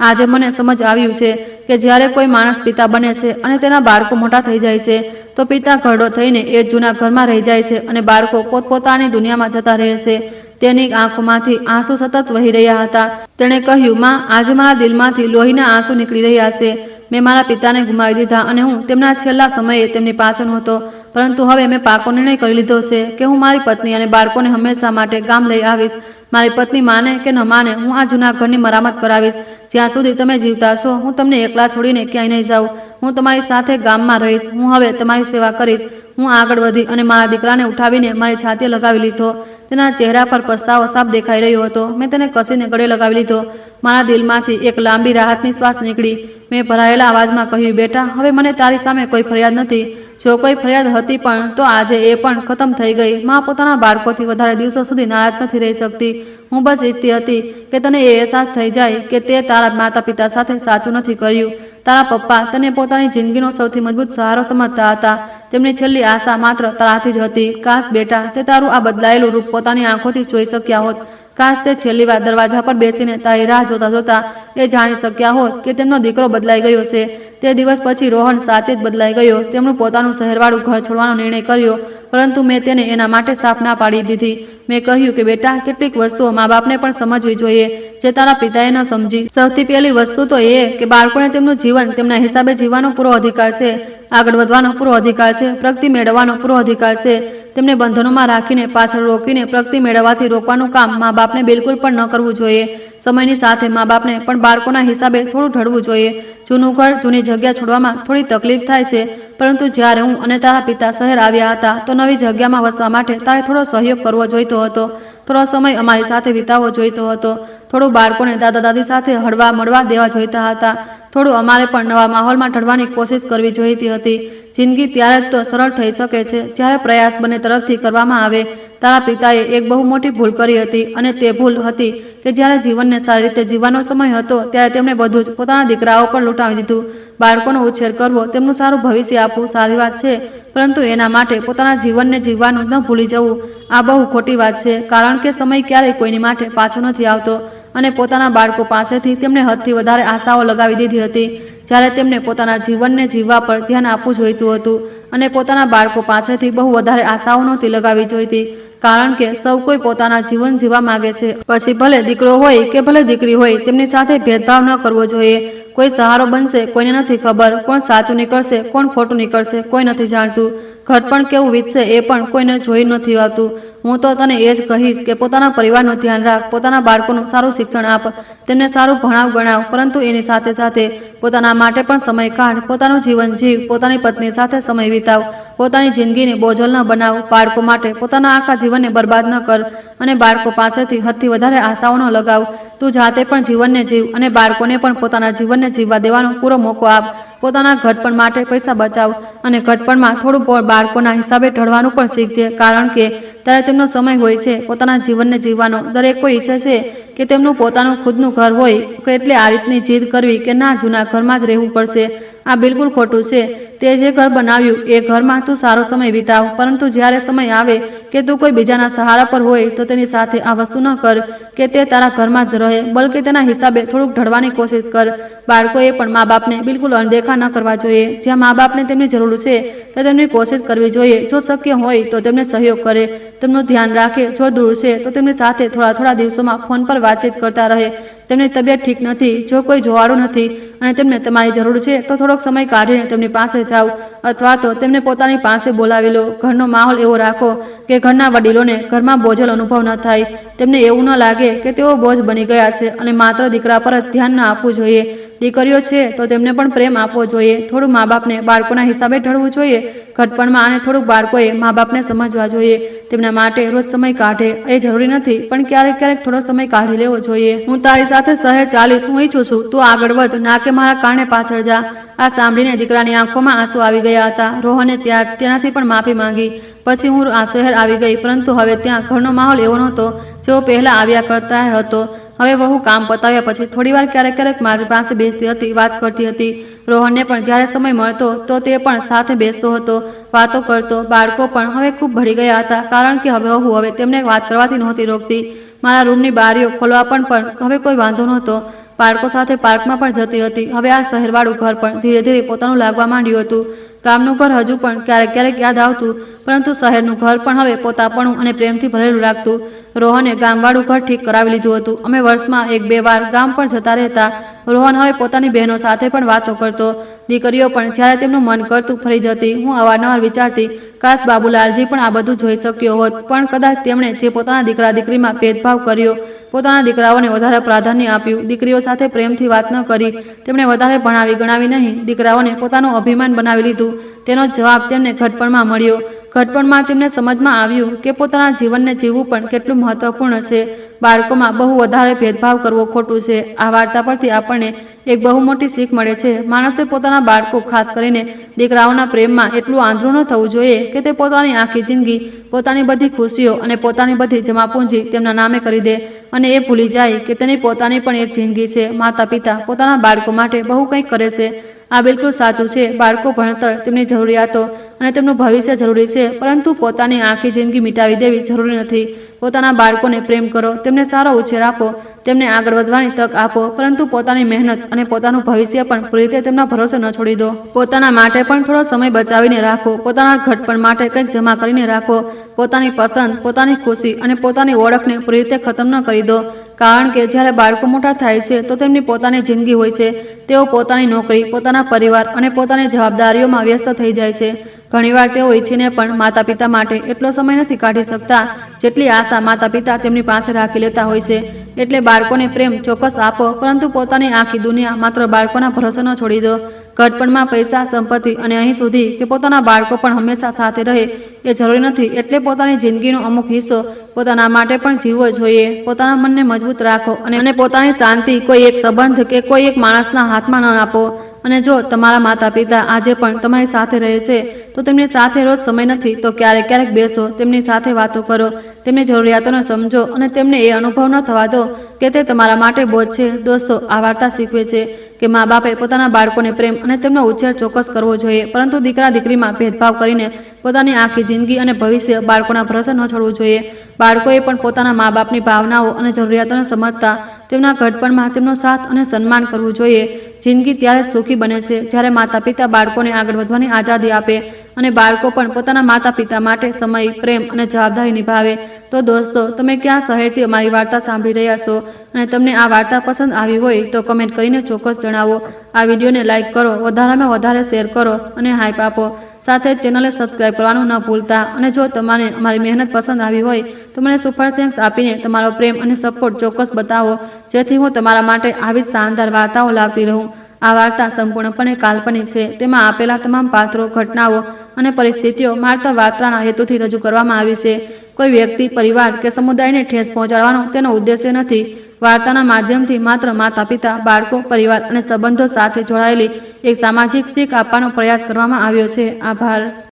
આજે મને સમજ આવ્યું છે કે જ્યારે કોઈ માણસ પિતા બને છે અને તેના બાળકો મોટા થઈ જાય છે, તો પિતા ઘરડો થઈને એ જૂના ઘરમાં રહી જાય છે અને બાળકો પોતપોતાની દુનિયામાં જતા રહે છે. તેની આંખોમાંથી આંસુ સતત વહી રહ્યા હતા. તેણે કહ્યું, માં, આજે મારા દિલમાંથી લોહીના આંસુ નીકળી રહ્યા છે. મેં મારા પિતાને ગુમાવી દીધા અને હું તેમના છેલ્લા સમયે તેમની પાછળ હતો. પરંતુ હવે મેં પાકો નિર્ણય કરી લીધો છે કે હું મારી પત્ની અને બાળકોને હંમેશા માટે ગામ લઈ આવીશ. મારી પત્ની માને કે ન માને, હું આ જૂના ઘરની મરામત કરાવીશ. જ્યાં સુધી તમે જીવતા છો, હું તમને એકલા છોડીને ક્યાંય નહીં જાઉં. હું તમારી સાથે ગામમાં રહીશ. હું હવે તમારી સેવા કરીશ. હું આગળ વધી અને મારા દીકરાને ઉઠાવીને મારી છાતીએ લગાવી લીધો. તેના ચહેરા પર પસ્તાવો સાફ દેખાઈ રહ્યો હતો. મેં તેને કસીને ગળે લગાવી લીધો. મારા દિલમાંથી એક લાંબી રાહતની શ્વાસ નીકળી. મેં ભરાયેલા અવાજમાં કહ્યું, બેટા, હવે મને તારી સામે કોઈ ફરિયાદ નથી. જો કોઈ ફરિયાદ હતી પણ તો આજે એ પણ ખતમ થઈ ગઈ. માં પોતાના બાળકોથી વધારે દિવસો સુધી નારાજ નથી રહી શકતી. હું બસ ઈચ્છતી હતી કે તને એ અહેસાસ થઈ જાય કે તે તારા માતા પિતા સાથે સાચું નથી કર્યું. તારા પપ્પા તને પોતાની જિંદગીનો સૌથી મજબૂત સહારો સમજતા હતા. તેમની છેલ્લી આશા માત્ર તારાથી જ હતી. કાશ બેટા, તે તારું આ બદલાયેલું રૂપ પોતાની આંખોથી જોઈ શક્યા હોત. કાશ તે છેલ્લી વાર દરવાજા પર બેસીને તારી રાહ જોતા જોતા એ જાણી શક્યા હોત કે તેમનો દીકરો બદલાઈ ગયો છે. તે દિવસ પછી રોહન સાચે જ બદલાઈ ગયો. તેમનું પોતાનું શહેરવાળું ઘર છોડવાનો નિર્ણય કર્યો, પરંતુ મેં તેને એના માટે સાફ ના પાડી દીધી. મેં કહ્યું કે બેટા, કેટલીક વસ્તુઓ મા બાપને પણ સમજવી જોઈએ જે તારા પિતાએ ન સમજી. સૌથી પહેલી વસ્તુ તો એ કે બાળકોને તેમનું જીવન તેમના હિસાબે જીવવાનો પૂરો અધિકાર છે. આગળ વધવાનો પૂરો અધિકાર છે. પ્રગતિ મેળવવાનો પૂરો અધિકાર છે. તેમને બંધનોમાં રાખીને, પાછળ રોકીને પ્રગતિ મેળવવાથી રોકવાનું કામ મા બાપને બિલકુલ પણ ન કરવું જોઈએ. સમયની સાથે મા બાપને પણ બાળકોના હિસાબે થોડું ઢળવું જોઈએ. જૂનું ઘર, જૂની જગ્યા છોડવામાં થોડી તકલીફ થાય છે, પરંતુ જ્યારે હું અને તારા પિતા શહેર આવ્યા હતા તો નવી જગ્યામાં વસવા માટે તારે થોડો સહયોગ કરવો જોઈતો હતો. થોડો સમય અમારી સાથે વિતાવવો જોઈતો હતો. થોડું બાળકોને દાદા દાદી સાથે હળવા મળવા દેવા જોઈતા હતા. થોડું અમારે પણ નવા માહોલમાં ઢળવાની કોશિશ કરવી જોઈતી હતી. જિંદગી ત્યારે જ તો સરળ થઈ શકે છે જ્યારે પ્રયાસ બંને તરફથી કરવામાં આવે. તારા પિતાએ એક બહુ મોટી ભૂલ કરી હતી અને તે ભૂલ હતી કે જ્યારે જીવનને સારી રીતે જીવવાનો સમય હતો ત્યારે તેમણે બધું જ પોતાના દીકરાઓ પર લૂંટાવી દીધું. બાળકોનો ઉછેર કરવો, તેમનું સારું ભવિષ્ય આપવું સારી વાત છે, પરંતુ એના માટે પોતાના જીવનને જીવવાનું ન ભૂલી જવું આ બહુ ખોટી વાત છે. કારણ કે સમય ક્યારેય કોઈની માટે પાછો નથી આવતો અને પોતાના બાળકો પાસેથી તેમણે હદથી વધારે આશાઓ લગાવી દીધી હતી, જ્યારે તેમને પોતાના જીવનને જીવવા પર ધ્યાન આપવું જોઈતું હતું અને પોતાના બાળકો પાસેથી બહુ વધારે આશાઓ નહોતી લગાવી જોઈતી. કારણ કે સૌ કોઈ પોતાના જીવન જીવવા માંગે છે. પછી ભલે દીકરો હોય કે ભલે દીકરી હોય, તેમની સાથે ભેદભાવ ન કરવો જોઈએ. કોઈ સહારો બનશે કોઈને નથી ખબર. કોણ સાચું નીકળશે, કોણ ખોટું નીકળશે, કોઈ નથી જાણતું. ઘર પણ કેવું વીતશે એ પણ કોઈને જોઈ નથી આવતું. હું તો તને એ જ કહીશ કે પોતાના પરિવારનું ધ્યાન રાખ, પોતાના બાળકોનું સારું શિક્ષણ આપ, તેમને સારું ભણાવ ગણાવ, પરંતુ એની સાથે સાથે પોતાના માટે પણ સમય કાઢ. પોતાનું જીવન જીવ, પોતાની પત્ની સાથે સમય વિતાવ, પોતાની જિંદગીને બોજલ ન બનાવ. બાળકો માટે પોતાના આખા જીવનને બરબાદ ન કર અને બાળકો પાસેથી હદથી વધારે આશાઓ ન લગાવ. તું જાતે પણ જીવનને જીવ અને બાળકોને પણ પોતાના જીવનને જીવવા દેવાનો પૂરો મોકો આપ. પોતાના ઘડપણ માટે પૈસા બચાવ અને ઘડપણમાં થોડું બાળકોના હિસાબે ઢળવાનું પણ શીખજે, કારણ કે ત્યારે તેમનો સમય હોય છે પોતાના જીવનને જીવવાનો. દરેક કોઈ ઈચ્છે છે કે તેમનું પોતાનું ખુદનું ઘર હોય એટલે આ રીતની જીદ કરવી કે ના જૂના ઘરમાં જ રહેવું પડશે, આ બિલકુલ ખોટું છે। તે જે ઘર બનાવ્યું એ ઘરમાં તું સારો સમય વિતાવ, પરંતુ જ્યારે સમય આવે કે તું કોઈ બીજાના સહારા પર હોય તો તેની સાથે આ વસ્તુ ન કર કે તે તારા ઘરમાં જ રહે, બલકે તેના હિસાબે થોડુંક ઢળવાની કોશિશ કર। બાળકોએ પણ મા બાપને બિલકુલ અણદેખા ન કરવા જોઈએ। જ્યાં મા બાપને તેમની જરૂર છે તો તેમની કોશિશ કરવી જોઈએ। જો શક્ય હોય તો તેમને સહયોગ કરે, તેમનું ધ્યાન રાખે। જો દૂર છે તો તેમની સાથે થોડા દિવસોમાં ફોન પર વાતચીત કરતા રહે। તેમની તબિયત ઠીક નથી, જો કોઈ જોવાળું નથી અને તેમને તમારી જરૂર છે તો થોડોક સમય કાઢીને તેમની પાસે જાઓ અથવા તો તેમને પોતાની પાસે બોલાવી લો। ઘરનો માહોલ એવો રાખો કે ઘરના વડીલોને ઘરમાં બોજલ અનુભવ ન થાય, તેમને એવું ન લાગે કે તેઓ બોજ બની ગયા છે અને માત્ર દીકરા પર જ ધ્યાન ન આપવું જોઈએ। દીકરીઓ છે તો તેમને પણ પ્રેમ આપવો જોઈએ, થોડું મા બાપને બાળકોના હિસાબે ઢળવું જોઈએ। ઘટપણમાં અને થોડુંક બાળકોએ મા બાપને સમજવા જોઈએ, તેમના માટે રોજ સમય કાઢે, એ જરૂરી નથી પણ ક્યારેક થોડો સમય કાઢી લેવો જોઈએ। હું તારી સાથે શહેર ચાલીશ, હું ઈચ્છું છું તું આગળ વધ, ના કે મારા કારણે પાછળ જા। આ સાંભળીને દીકરાની આંખોમાં આંસુ આવી ગયા હતા। રોહને તેનાથી પણ માફી માંગી। પછી હું આ શહેર આવી ગઈ, પરંતુ હવે ત્યાં ઘરનો માહોલ એવો નહોતો જેવો પહેલા આવ્યા કરતા હતો। હવે વહુ કામ પતાવ્યા પછી થોડીવાર ક્યારેક મારી પાસે બેસતી હતી, વાત કરતી હતી। રોહનને પણ જ્યારે સમય મળતો તો તે પણ સાથે બેસતો હતો, વાતો કરતો। બાળકો પણ હવે ખૂબ ભળી ગયા હતા, કારણ કે હવે તેમને વાત કરવાથી નહોતી રોકતી। મારા રૂમની બારીઓ ખોલવા પણ હવે કોઈ વાંધો નહોતો। બાળકો સાથે પાર્કમાં પણ જતી હતી। હવે આ શહેરવાળું ઘર પણ ધીરે પોતાનું લાગવા માંડ્યું હતું। ગામનું ઘર હજુ પણ ક્યારેક યાદ આવતું, પરંતુ શહેરનું ઘર પણ હવે પોતાપણું અને પ્રેમથી ભરેલું લાગતું। રોહને ગામવાળું ઘર ઠીક કરાવી લીધું હતું। અમે વર્ષમાં 1-2 વાર ગામ પણ જતા રહેતા। રોહન હવે પોતાની બહેનો સાથે પણ વાતો કરતો। દીકરીઓ પણ જ્યારે તેમનું મન કરતું ફરી જતી। હું અવારનવાર વિચારતી, કાશ બાબુલાલજી પણ આ બધું જોઈ શક્યો હોત, પણ કદાચ તેમણે જે પોતાના દીકરા દીકરીમાં ભેદભાવ કર્યો, પોતાના દીકરાઓને વધારે પ્રાધાન્ય આપ્યું, દીકરીઓ સાથે પ્રેમથી વાત ન કરી, તેમણે વધારે ભણાવી ગણાવી નહીં, દીકરાઓને પોતાનું અભિમાન બનાવી લીધું, તેનો જવાબ તેમને ઘટપણમાં મળ્યો। ઘટપણમાં તેમને સમજમાં આવ્યું કે પોતાના જીવનને જીવવું પણ કેટલું મહત્વપૂર્ણ છે। બાળકોમાં બહુ વધારે ભેદભાવ કરવો ખોટું છે। આ વાર્તા પરથી આપણને એક બહુ મોટી શીખ મળે છે। માણસે પોતાના બાળકો, ખાસ કરીને દીકરાઓના પ્રેમમાં એટલું આંધળું ન થવું જોઈએ કે તે પોતાની આખી જિંદગી, પોતાની બધી ખુશીઓ અને પોતાની બધી જમાપૂંજી તેમના નામે કરી દે અને એ ભૂલી જાય કે તેની પોતાની પણ એક જિંદગી છે। માતા પિતા પોતાના બાળકો માટે બહુ કંઈક કરે છે, આ બિલકુલ સાચું છે। બાળકો, ભણતર, તેમની જરૂરિયાતો અને તેમનું ભવિષ્ય જરૂરી છે, પરંતુ પોતાની આખી જિંદગી મિટાવી દેવી જરૂરી નથી। પોતાના બાળકોને પ્રેમ કરો, તેમને સારો ઉછેર આપો, તેમને આગળ વધવાની તક આપો, પરંતુ પોતાની મહેનત અને પોતાનું ભવિષ્ય પણ પૂરી રીતે તેમના ભરોસે ન છોડી દો। પોતાના માટે પણ થોડો સમય બચાવીને રાખો, પોતાના ઘટપણ માટે કંઈક જમા કરીને રાખો। પોતાની પસંદ, પોતાની ખુશી અને પોતાની ઓળખને પૂરી રીતે ખતમ ન કરી દો, કારણ કે જ્યારે બાળકો મોટા થાય છે તો તેમની પોતાની જિંદગી હોય છે। તેઓ પોતાની નોકરી, પોતાના પરિવાર અને પોતાની જવાબદારીઓમાં વ્યસ્ત થઈ જાય છે। ઘણીવાર તેઓ ઈચ્છીને પણ માતા પિતા માટે એટલો સમય નથી કાઢી શકતા જેટલી આશા માતા પિતા તેમની પાસે રાખી લેતા હોય છે। એટલે બાળકોને પ્રેમ ચોક્કસ આપો, પરંતુ પોતાની આખી દુનિયા માત્ર બાળકોના ભરોસે ન છોડી દો। ઘટપણમાં પૈસા, સંપત્તિ અને અહીં સુધી કે પોતાના બાળકો પણ હંમેશા સાથે રહે એ જરૂરી નથી, એટલે પોતાની જિંદગીનો અમુક હિસ્સો પોતાના માટે પણ જીવવો જોઈએ। પોતાના મનને મજબૂત રાખો અને પોતાની શાંતિ કોઈ એક સંબંધ કે કોઈ એક માણસના હાથમાં ન આપો। અને જો તમારા માતા પિતા આજે પણ તમારી સાથે રહે છે તો તેમની સાથે રોજ સમય નથી તો ક્યારેક બેસો, તેમની સાથે વાતો કરો, તેમની જરૂરિયાતોને સમજો અને તેમને એ અનુભવ ન થવા દો કે તે તમારા માટે બોજ છે। દોસ્તો, આ વાર્તા શીખવે છે કે મા બાપે પોતાના બાળકોને પ્રેમ અને તેમનો ઉછેર ચોક્કસ કરવો જોઈએ, પરંતુ દીકરા દીકરીમાં ભેદભાવ કરીને પોતાની આખી જિંદગી અને ભવિષ્ય બાળકોના ભરોસે ન છોડવું જોઈએ। બાળકોએ પણ પોતાના મા બાપની ભાવનાઓ અને જરૂરિયાતોને સમજતા તેમના ઘટપણમાં તેમનો સાથ અને સન્માન કરવું જોઈએ। જિંદગી ત્યારે જ સુખી બને છે જ્યારે માતા પિતા બાળકોને આગળ વધવાની આઝાદી આપે અને બાળકો પણ પોતાના માતા પિતા માટે સમય, પ્રેમ અને જવાબદારી નિભાવે। તો દોસ્તો, તમે કયા શહેરથી અમારી વાર્તા સાંભળી રહ્યા છો અને તમને આ વાર્તા પસંદ આવી હોય તો કમેન્ટ કરીને ચોક્કસ જણાવો। આ વિડીયોને લાઇક કરો, વધારેમાં વધારે શેર કરો અને હાઈપ આપો, સાથે જ ચેનલને સબસ્ક્રાઇબ કરવાનું ન ભૂલતા। અને જો તમને અમારી મહેનત પસંદ આવી હોય તો મને સુપર થેન્ક્સ આપીને તમારો પ્રેમ અને સપોર્ટ ચોક્કસ બતાવો, જેથી હું તમારા માટે આવી જ શાનદાર વાર્તાઓ લાવતી રહું। આ વાર્તા સંપૂર્ણપણે કાલ્પનિક છે। તેમાં આપેલા તમામ પાત્રો, ઘટનાઓ અને પરિસ્થિતિઓ માત્ર વાર્તાના હેતુથી રજૂ કરવામાં આવી છે। કોઈ વ્યક્તિ, પરિવાર કે સમુદાયને ઠેસ પહોંચાડવાનો તેનો ઉદ્દેશ્ય નથી। વાર્તાના માધ્યમથી માત્ર માતા પિતા, બાળકો, પરિવાર અને સંબંધો સાથે જોડાયેલી એક સામાજિક શીખ આપવાનો પ્રયાસ કરવામાં આવ્યો છે। આભાર।